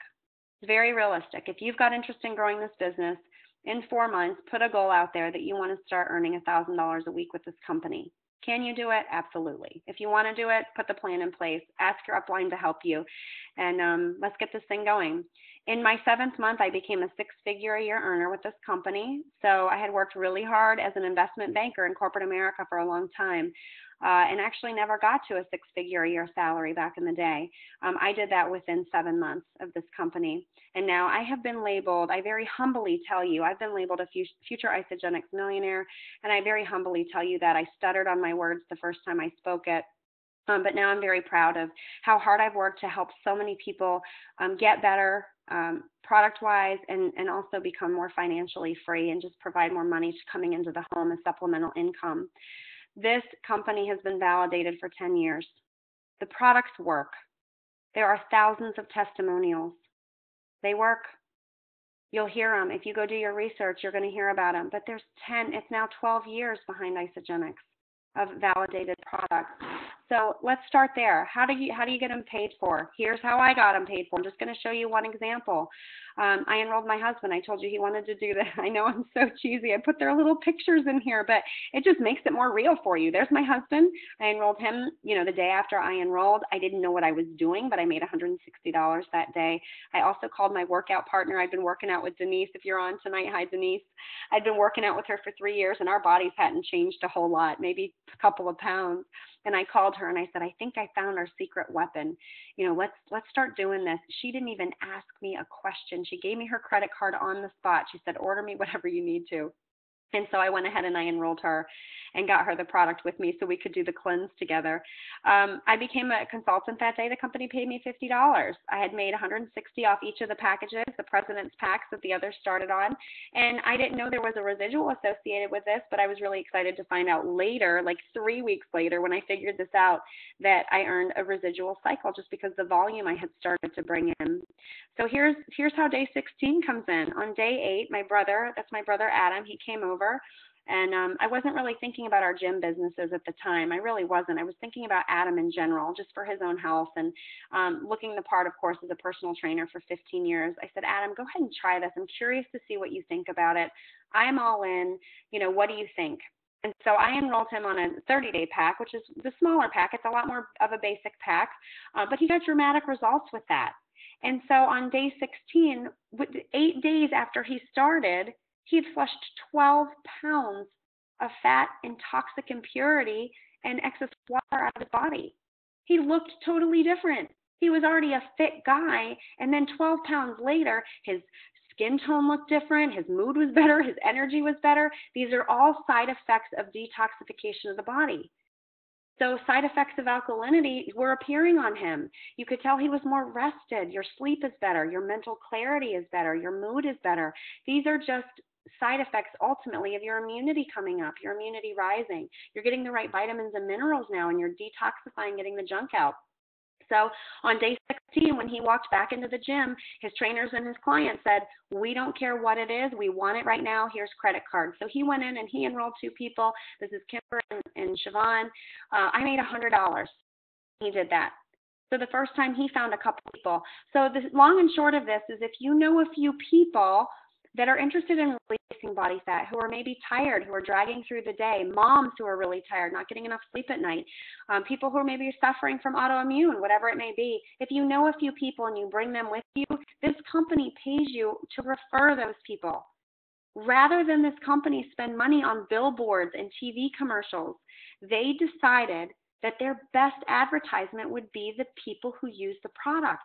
A: It's very realistic. If you've got interest in growing this business, in 4 months, put a goal out there that you want to start earning $1,000 a week with this company. Can you do it? Absolutely. If you want to do it, put the plan in place. Ask your upline to help you, and let's get this thing going. In my 7th month, I became a 6-figure-a-year earner with this company. So I had worked really hard as an investment banker in corporate America for a long time, and actually never got to a 6-figure-a-year salary back in the day. I did that within 7 months of this company. And now I have been labeled, I very humbly tell you, I've been labeled a future Isagenix millionaire, and I very humbly tell you that I stuttered on my words the first time I spoke it. But now I'm very proud of how hard I've worked to help so many people get better product-wise and also become more financially free and just provide more money coming into the home as supplemental income. This company has been validated for 10 years. The products work. There are thousands of testimonials. They work. You'll hear them. If you go do your research, you're going to hear about them. But it's now 12 years behind Isagenix of validated products. So let's start there. How do you get them paid for? Here's how I got them paid for. I'm just going to show you one example. I enrolled my husband. I told you he wanted to do that. I know I'm so cheesy. I put their little pictures in here, but it just makes it more real for you. There's my husband. I enrolled him, the day after I enrolled. I didn't know what I was doing, but I made $160 that day. I also called my workout partner. I've been working out with Denise. If you're on tonight, hi, Denise. I'd been working out with her for 3 years, and our bodies hadn't changed a whole lot, maybe a couple of pounds. And I called her and I said, I think I found our secret weapon. Let's start doing this. She didn't even ask me a question. She gave me her credit card on the spot. She said, order me whatever you need to. And so I went ahead and I enrolled her and got her the product with me so we could do the cleanse together. I became a consultant that day. The company paid me $50. I had made $160 off each of the packages, the President's packs that the others started on. And I didn't know there was a residual associated with this, but I was really excited to find out later, like 3 weeks later, when I figured this out, that I earned a residual cycle just because the volume I had started to bring in. So here's how day 16 comes in. On day 8, my brother Adam, he came over. And I wasn't really thinking about our gym businesses at the time. I really wasn't. I was thinking about Adam in general, just for his own health and looking the part, of course, as a personal trainer for 15 years. I said, Adam, go ahead and try this. I'm curious to see what you think about it. I'm all in. What do you think? And so I enrolled him on a 30-day pack, which is the smaller pack. It's a lot more of a basic pack, but he got dramatic results with that. And so on day 16, 8 days after he started, he had flushed 12 pounds of fat and toxic impurity and excess water out of his body. He looked totally different. He was already a fit guy, and then 12 pounds later, his skin tone looked different, his mood was better, his energy was better. These are all side effects of detoxification of the body. So side effects of alkalinity were appearing on him. You could tell he was more rested. Your sleep is better. Your mental clarity is better. Your mood is better. These are just side effects ultimately of your immunity coming up, your immunity rising. You're getting the right vitamins and minerals now, and you're detoxifying, getting the junk out. So on day 16, when he walked back into the gym, his trainers and his clients said, we don't care what it is. We want it right now. Here's credit cards. So he went in and he enrolled 2 people. This is Kimber and Siobhan. I made $100. He did that. So the first time he found a couple people. So the long and short of this is if you know a few people that are interested in releasing body fat, who are maybe tired, who are dragging through the day, moms who are really tired, not getting enough sleep at night, people who are maybe suffering from autoimmune, whatever it may be. If you know a few people and you bring them with you, this company pays you to refer those people. Rather than this company spend money on billboards and TV commercials, they decided that their best advertisement would be the people who use the product,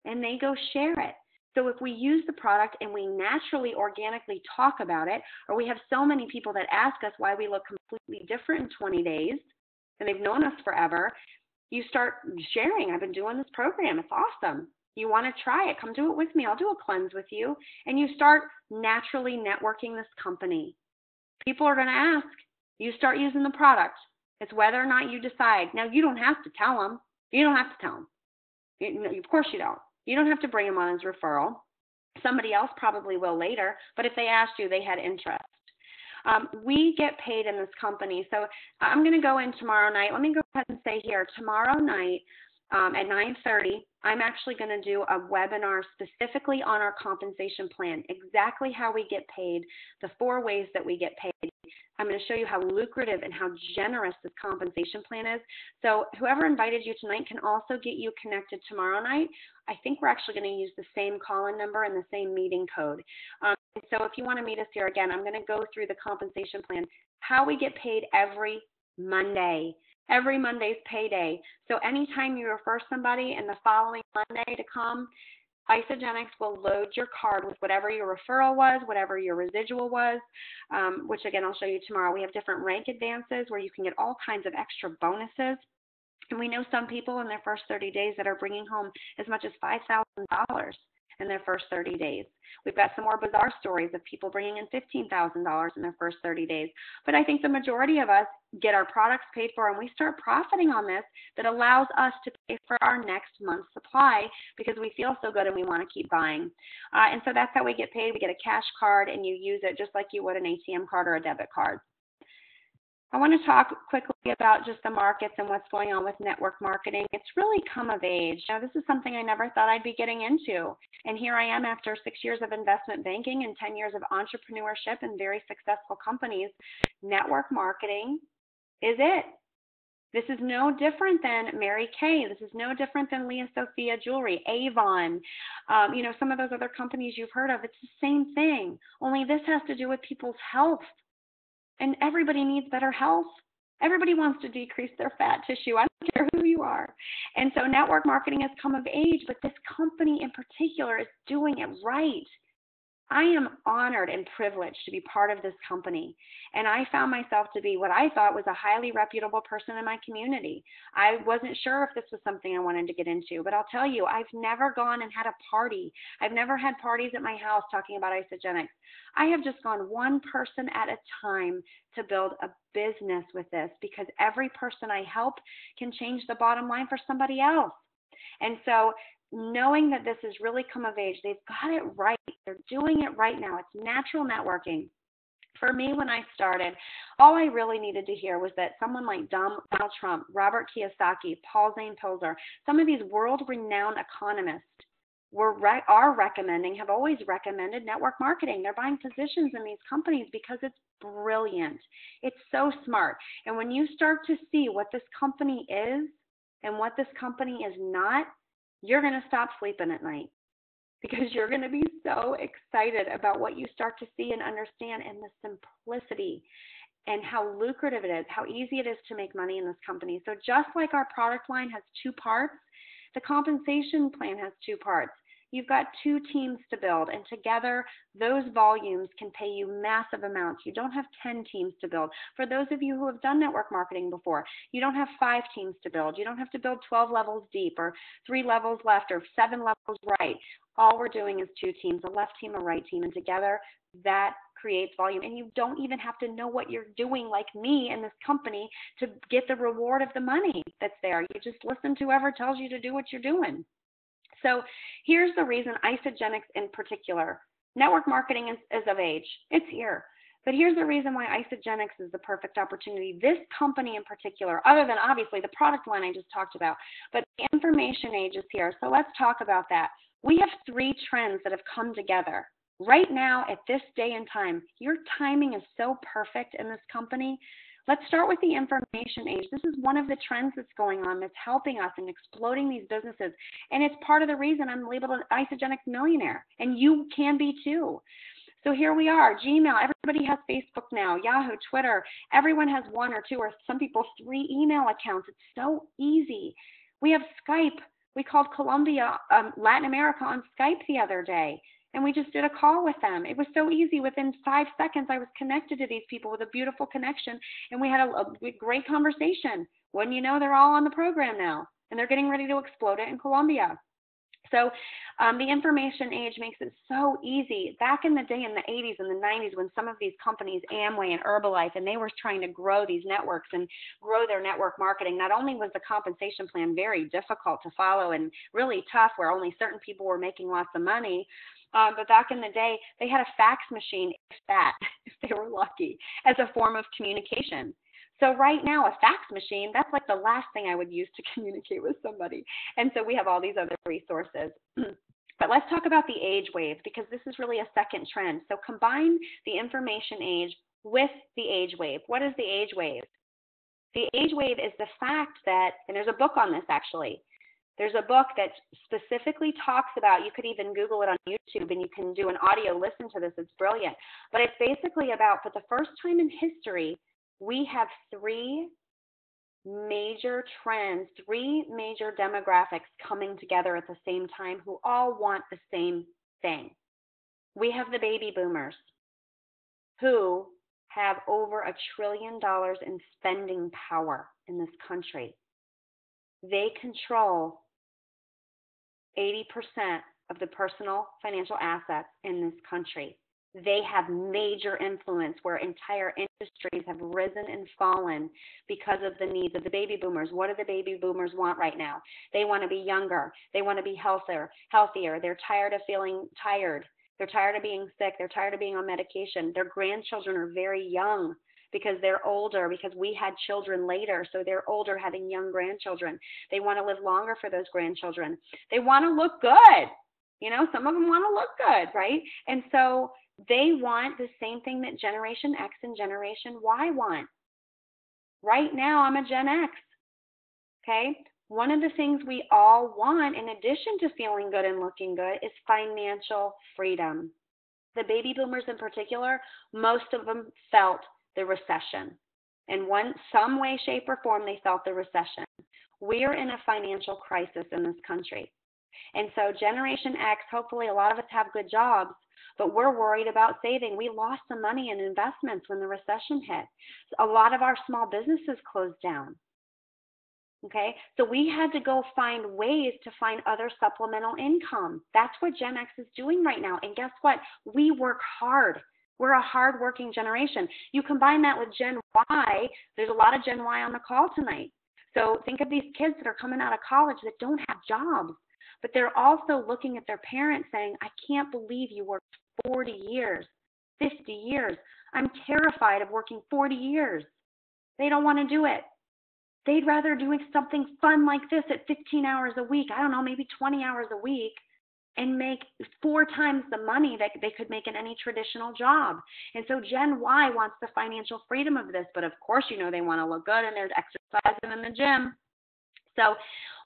A: and they go share it. So if we use the product and we naturally, organically talk about it, or we have so many people that ask us why we look completely different in 20 days, and they've known us forever, you start sharing, I've been doing this program, it's awesome. You want to try it, come do it with me, I'll do a cleanse with you. And you start naturally networking this company. People are going to ask, you start using the product. It's whether or not you decide. Now, you don't have to tell them. You don't have to tell them. Of course you don't. You don't have to bring them on as referral. Somebody else probably will later, but if they asked you, they had interest. We get paid in this company. So I'm going to go in tomorrow night. Let me go ahead and say here, tomorrow night at 9:30, I'm actually going to do a webinar specifically on our compensation plan, exactly how we get paid, the 4 ways that we get paid. I'm going to show you how lucrative and how generous this compensation plan is. So whoever invited you tonight can also get you connected tomorrow night. I think we're actually going to use the same call-in number and the same meeting code. So if you want to meet us here again, I'm going to go through the compensation plan, how we get paid every Monday. Every Monday's payday. So anytime you refer somebody and the following Monday to come, Isagenix will load your card with whatever your referral was, whatever your residual was, which again, I'll show you tomorrow. We have different rank advances where you can get all kinds of extra bonuses. And we know some people in their first 30 days that are bringing home as much as $5,000 in their first 30 days. We've got some more bizarre stories of people bringing in $15,000 in their first 30 days. But I think the majority of us get our products paid for and we start profiting on this that allows us to pay for our next month's supply because we feel so good and we want to keep buying. And so that's how we get paid. We get a cash card and you use it just like you would an ATM card or a debit card. I want to talk quickly about just the markets and what's going on with network marketing. It's really come of age. Now, this is something I never thought I'd be getting into. And here I am after 6 years of investment banking and 10 years of entrepreneurship in very successful companies. Network marketing is it. This is no different than Mary Kay. This is no different than Leah Sophia Jewelry, Avon, some of those other companies you've heard of. It's the same thing, only this has to do with people's health. And everybody needs better health. Everybody wants to decrease their fat tissue. I don't care who you are. And so network marketing has come of age, but this company in particular is doing it right. I am honored and privileged to be part of this company. And I found myself to be what I thought was a highly reputable person in my community. I wasn't sure if this was something I wanted to get into, but I'll tell you, I've never gone and had a party. I've never had parties at my house talking about Isagenix. I have just gone one person at a time to build a business with this because every person I help can change the bottom line for somebody else. And so knowing that this has really come of age, they've got it right. They're doing it right now. It's natural networking. For me, when I started, all I really needed to hear was that someone like Donald Trump, Robert Kiyosaki, Paul Zane Pilzer, some of these world-renowned economists have always recommended network marketing. They're buying positions in these companies because it's brilliant. It's so smart. And when you start to see what this company is and what this company is not, you're going to stop sleeping at night because you're going to be so excited about what you start to see and understand and the simplicity and how lucrative it is, how easy it is to make money in this company. So just like our product line has 2 parts, The compensation plan has two parts. You've got two teams to build, and together those volumes can pay you massive amounts. You don't have 10 teams to build. For those of you who have done network marketing before, you don't have 5 teams to build. You don't have to build 12 levels deep or 3 levels left or 7 levels right. All we're doing is 2 teams, a left team, a right team, and together that creates volume. And you don't even have to know what you're doing like me in this company to get the reward of the money that's there. You just listen to whoever tells you to do what you're doing. So here's the reason Isagenix in particular, network marketing is of age. It's here. But here's the reason why Isagenix is the perfect opportunity. This company in particular, other than obviously the product line I just talked about, but the information age is here. So let's talk about that. We have 3 trends that have come together. Right now, at this day and time, your timing is so perfect in this company. Let's start with the information age. This is one of the trends that's going on that's helping us and exploding these businesses. And it's part of the reason I'm labeled an Isagenix millionaire. And you can be too. So here we are, Gmail. Everybody has Facebook now, Yahoo, Twitter. Everyone has 1 or 2 or some people 3 email accounts. It's so easy. We have Skype. We called Colombia, Latin America on Skype the other day. And we just did a call with them. It was so easy. Within 5 seconds, I was connected to these people with a beautiful connection, and we had a great conversation. Wouldn't you know, they're all on the program now, and they're getting ready to explode it in Colombia. So the information age makes it so easy. Back in the day in the 80s and the 90s when some of these companies, Amway and Herbalife, and they were trying to grow these networks and grow their network marketing, not only was the compensation plan very difficult to follow and really tough where only certain people were making lots of money, but back in the day, they had a fax machine, if they were lucky, as a form of communication. So right now, a fax machine, that's like the last thing I would use to communicate with somebody. And so we have all these other resources. But let's talk about the age wave, because this is really a second trend. So combine the information age with the age wave. What is the age wave? The age wave is the fact that, and there's a book on this actually, there's a book that specifically talks about, you could even Google it on YouTube and you can do an audio listen to this, it's brilliant. But it's basically about, for the first time in history, we have 3 major trends, 3 major demographics coming together at the same time who all want the same thing. We have the baby boomers who have over $1 trillion in spending power in this country. They control 80% of the personal financial assets in this country. They have major influence where entire industries have risen and fallen because of the needs of the baby boomers. What do the baby boomers want right now? They want to be younger. They want to be healthier. They're tired of feeling tired. They're tired of being sick. They're tired of being on medication. Their grandchildren are very young because they're older, because we had children later, so they're older having young grandchildren. They want to live longer for those grandchildren. They want to look good. You know, some of them want to look good, right? And so they want the same thing that Generation X and Generation Y want. Right now, I'm a Gen X, okay? One of the things we all want, in addition to feeling good and looking good, is financial freedom. The baby boomers in particular, most of them felt the recession. In some way, shape, or form, they felt the recession. We're in a financial crisis in this country. And so Generation X, hopefully a lot of us have good jobs, but we're worried about saving. We lost some money in investments when the recession hit. A lot of our small businesses closed down. Okay, so we had to go find ways to find other supplemental income. That's what Gen X is doing right now. And guess what? We work hard. We're a hard-working generation. You combine that with Gen Y, there's a lot of Gen Y on the call tonight. So think of these kids that are coming out of college that don't have jobs, but they're also looking at their parents saying, I can't believe you worked 40 years, 50 years. I'm terrified of working 40 years. They don't want to do it. They'd rather do something fun like this at 15 hours a week, I don't know, maybe 20 hours a week, and make 4 times the money that they could make in any traditional job. And so Gen Y wants the financial freedom of this, but of course, you know, they want to look good and they're exercising in the gym. So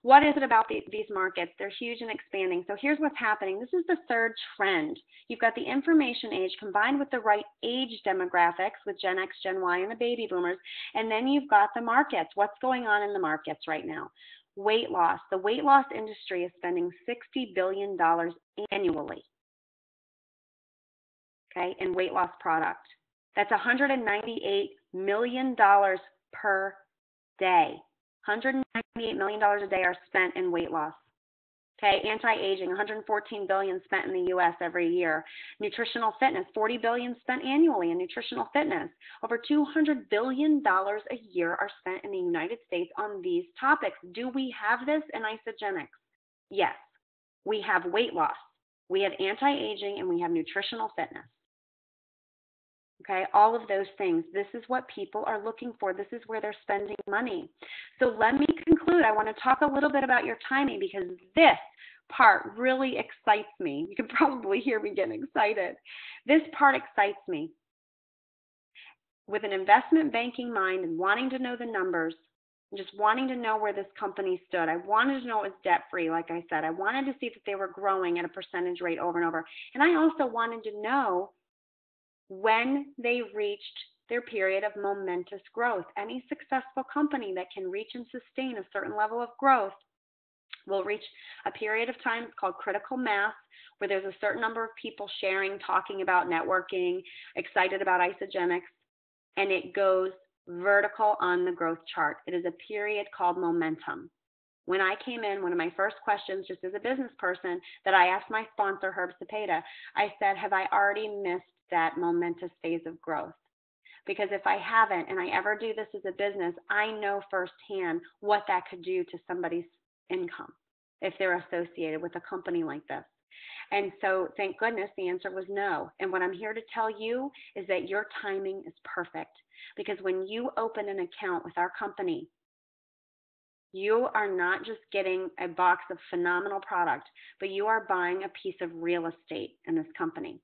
A: what is it about these markets? They're huge and expanding. So here's what's happening. This is the third trend. You've got the information age combined with the right age demographics with Gen X, Gen Y, and the baby boomers. And then you've got the markets. What's going on in the markets right now? Weight loss. The weight loss industry is spending $60 billion annually, okay, in weight loss product. That's $198 million per day. $198 million a day are spent in weight loss. Okay, anti-aging, $114 billion spent in the U.S. every year. Nutritional fitness, $40 billion spent annually in nutritional fitness. Over $200 billion a year are spent in the United States on these topics. Do we have this in Isagenix? Yes. We have weight loss, we have anti-aging, and we have nutritional fitness. Okay, all of those things. This is what people are looking for. This is where they're spending money. So let me conclude. I want to talk a little bit about your timing because this part really excites me. You can probably hear me getting excited. This part excites me. With an investment banking mind and wanting to know the numbers, and just wanting to know where this company stood. I wanted to know it was debt-free, like I said. I wanted to see that they were growing at a percentage rate over and over. And I also wanted to know when they reached their period of momentous growth. Any successful company that can reach and sustain a certain level of growth will reach a period of time called critical mass, where there's a certain number of people sharing, talking about networking, excited about Isagenix, and it goes vertical on the growth chart. It is a period called momentum. When I came in, one of my first questions, just as a business person, that I asked my sponsor, Herb Cepeda, I said, have I already missed that momentous phase of growth? Because if I haven't, and I ever do this as a business, I know firsthand what that could do to somebody's income if they're associated with a company like this. And so thank goodness the answer was no. And what I'm here to tell you is that your timing is perfect, because when you open an account with our company, you are not just getting a box of phenomenal product, but you are buying a piece of real estate in this company.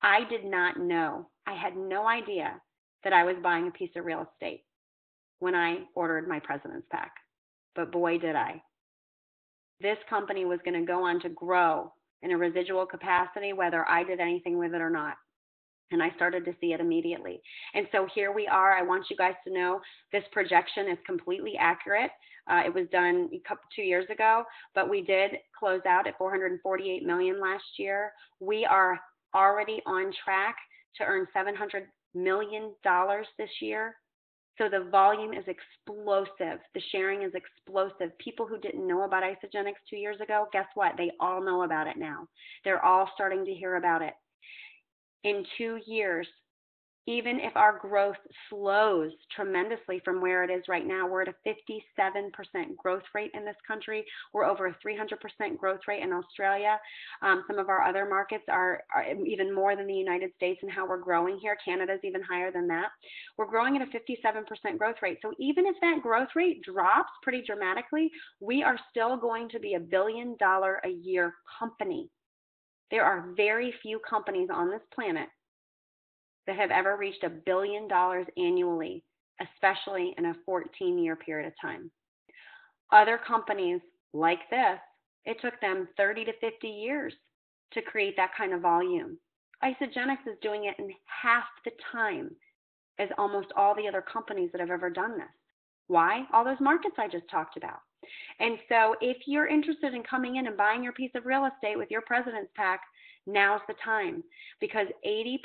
A: I did not know, I had no idea that I was buying a piece of real estate when I ordered my President's Pack. But boy, did I. This company was going to go on to grow in a residual capacity, whether I did anything with it or not. And I started to see it immediately. And so here we are. I want you guys to know this projection is completely accurate. It was done 2 years ago, but we did close out at $448 million last year. We are already on track to earn $700 million this year. So the volume is explosive. The sharing is explosive. People who didn't know about Isagenix 2 years ago, guess what? They all know about it now. They're all starting to hear about it. In 2 years, even if our growth slows tremendously from where it is right now, we're at a 57% growth rate in this country. We're over a 300% growth rate in Australia. Some of our other markets are even more than the United States in how we're growing here. Canada's even higher than that. We're growing at a 57% growth rate. So even if that growth rate drops pretty dramatically, we are still going to be $1 billion a year company. There are very few companies on this planet that have ever reached $1 billion annually, especially in a 14-year period of time. Other companies like this, it took them 30 to 50 years to create that kind of volume. Isagenix is doing it in half the time as almost all the other companies that have ever done this. Why? All those markets I just talked about. And so if you're interested in coming in and buying your piece of real estate with your President's Pack, now's the time, because 80%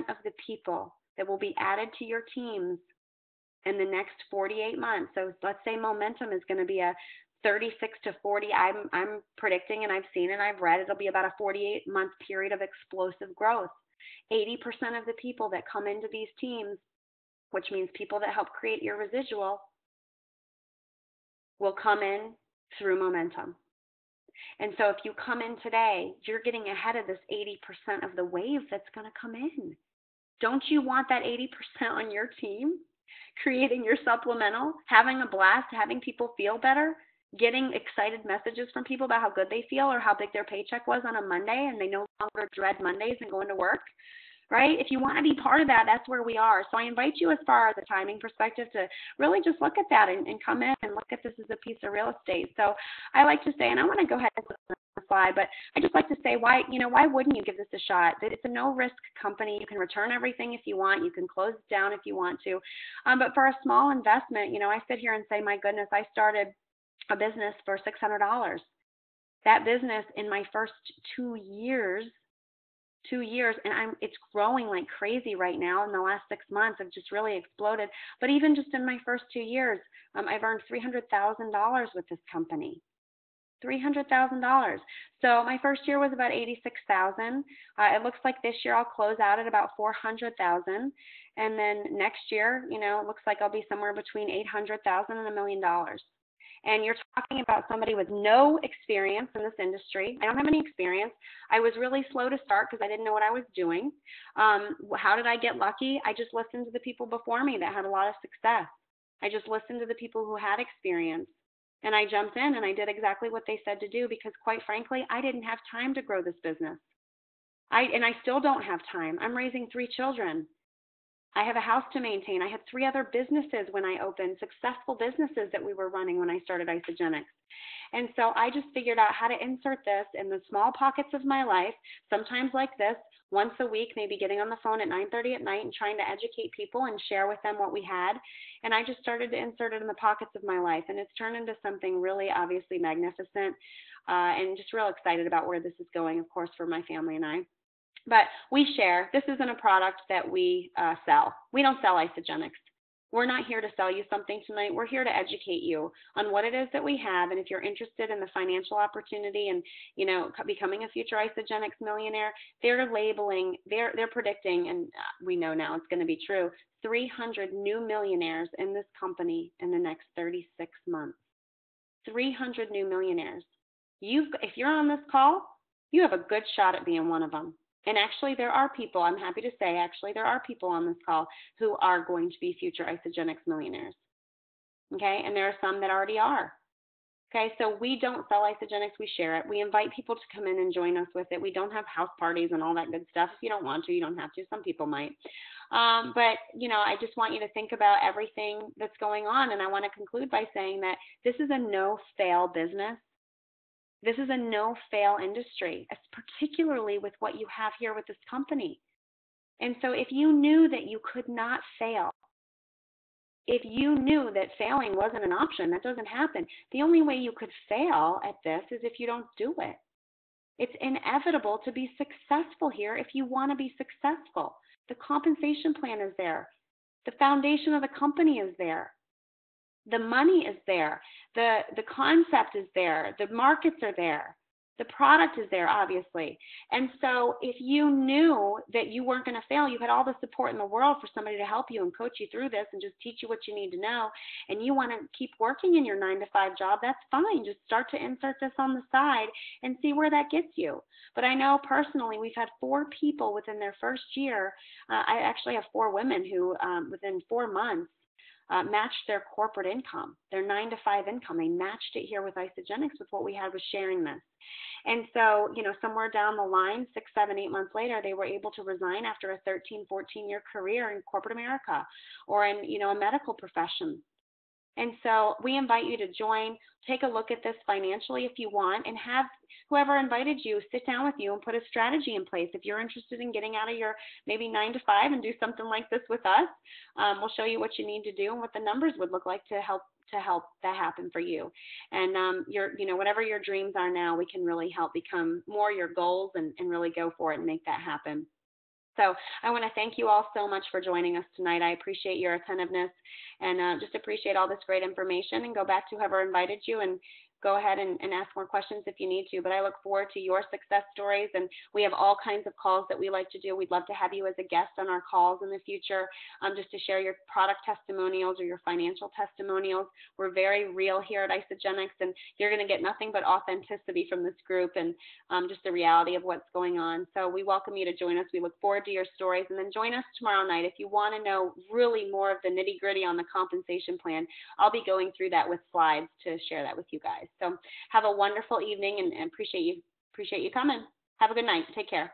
A: of the people that will be added to your teams in the next 48 months, so let's say momentum is going to be a 36 to 40, I'm predicting, and I've seen it, I've read, it'll be about a 48-month period of explosive growth. 80% of the people that come into these teams, which means people that help create your residual, will come in through momentum. And so if you come in today, you're getting ahead of this 80% of the wave that's going to come in. Don't you want that 80% on your team? Creating your supplemental, having a blast, having people feel better, getting excited messages from people about how good they feel or how big their paycheck was on a Monday, and they no longer dread Mondays and going to work, right? If you want to be part of that, that's where we are. So I invite you, as far as a timing perspective, to really just look at that and come in and look at this as a piece of real estate. So I like to say, and I want to go ahead and put on the slide, but I just like to say, why wouldn't you give this a shot? It's a no-risk company. You can return everything if you want. You can close it down if you want to. But for a small investment, I sit here and say, my goodness, I started a business for $600. That business in my first 2 years, 2 years, and it's growing like crazy right now. In the last 6 months, I've just really exploded. But even just in my first 2 years, I've earned $300,000 with this company. $300,000. So my first year was about 86,000. It looks like this year I'll close out at about 400,000, and then next year, it looks like I'll be somewhere between 800,000 and $1 million. And you're talking about somebody with no experience in this industry. I don't have any experience. I was really slow to start because I didn't know what I was doing. How did I get lucky? I just listened to the people before me that had a lot of success. I just listened to the people who had experience. And I jumped in and I did exactly what they said to do because, quite frankly, I didn't have time to grow this business. And I still don't have time. I'm raising 3 children. I have a house to maintain. I had 3 other businesses when I opened, successful businesses that we were running when I started Isagenix. And so I just figured out how to insert this in the small pockets of my life, sometimes like this, once a week, maybe getting on the phone at 9:30 at night and trying to educate people and share with them what we had. And I just started to insert it in the pockets of my life. And it's turned into something really obviously magnificent, and just real excited about where this is going, of course, for my family and I. But we share. This isn't a product that we sell. We don't sell Isagenix. We're not here to sell you something tonight. We're here to educate you on what it is that we have. And if you're interested in the financial opportunity and, becoming a future Isagenix millionaire, they're predicting, and we know now it's going to be true, 300 new millionaires in this company in the next 36 months. 300 new millionaires. If you're on this call, you have a good shot at being one of them. And actually, there are people, I'm happy to say, there are people on this call who are going to be future Isagenix millionaires. Okay? And there are some that already are. Okay? So we don't sell Isagenix, we share it. We invite people to come in and join us with it. We don't have house parties and all that good stuff. If you don't want to, you don't have to. Some people might. But, I just want you to think about everything that's going on. And I want to conclude by saying that this is a no-fail business. This is a no-fail industry, particularly with what you have here with this company. And so if you knew that you could not fail, if you knew that failing wasn't an option, that doesn't happen, the only way you could fail at this is if you don't do it. It's inevitable to be successful here if you want to be successful. The compensation plan is there. The foundation of the company is there. The money is there. The concept is there. The markets are there. The product is there, obviously. And so if you knew that you weren't going to fail, you had all the support in the world for somebody to help you and coach you through this and just teach you what you need to know, and you want to keep working in your 9-to-5 job, that's fine. Just start to insert this on the side and see where that gets you. But I know personally we've had 4 people within their first year. I actually have 4 women who within 4 months matched their corporate income, their 9-to-5 income. They matched it here with Isagenix with what we had with sharing this. And so, somewhere down the line, 6, 7, 8 months later, they were able to resign after a 13, 14-year career in corporate America or in, a medical profession. And so we invite you to join, take a look at this financially if you want, and have whoever invited you sit down with you and put a strategy in place. If you're interested in getting out of your maybe 9-to-5 and do something like this with us, we'll show you what you need to do and what the numbers would look like to help that happen for you. And whatever your dreams are now, we can really help become more your goals and really go for it and make that happen. So I want to thank you all so much for joining us tonight. I appreciate your attentiveness and just appreciate all this great information, and go back to whoever invited you and go ahead and ask more questions if you need to. But I look forward to your success stories, and we have all kinds of calls that we like to do. We'd love to have you as a guest on our calls in the future, just to share your product testimonials or your financial testimonials. We're very real here at Isagenix, and you're going to get nothing but authenticity from this group and just the reality of what's going on. So we welcome you to join us. We look forward to your stories, and then join us tomorrow night if you want to know really more of the nitty-gritty on the compensation plan. I'll be going through that with slides to share that with you guys. So have a wonderful evening, and appreciate you coming. Have a good night. Take care.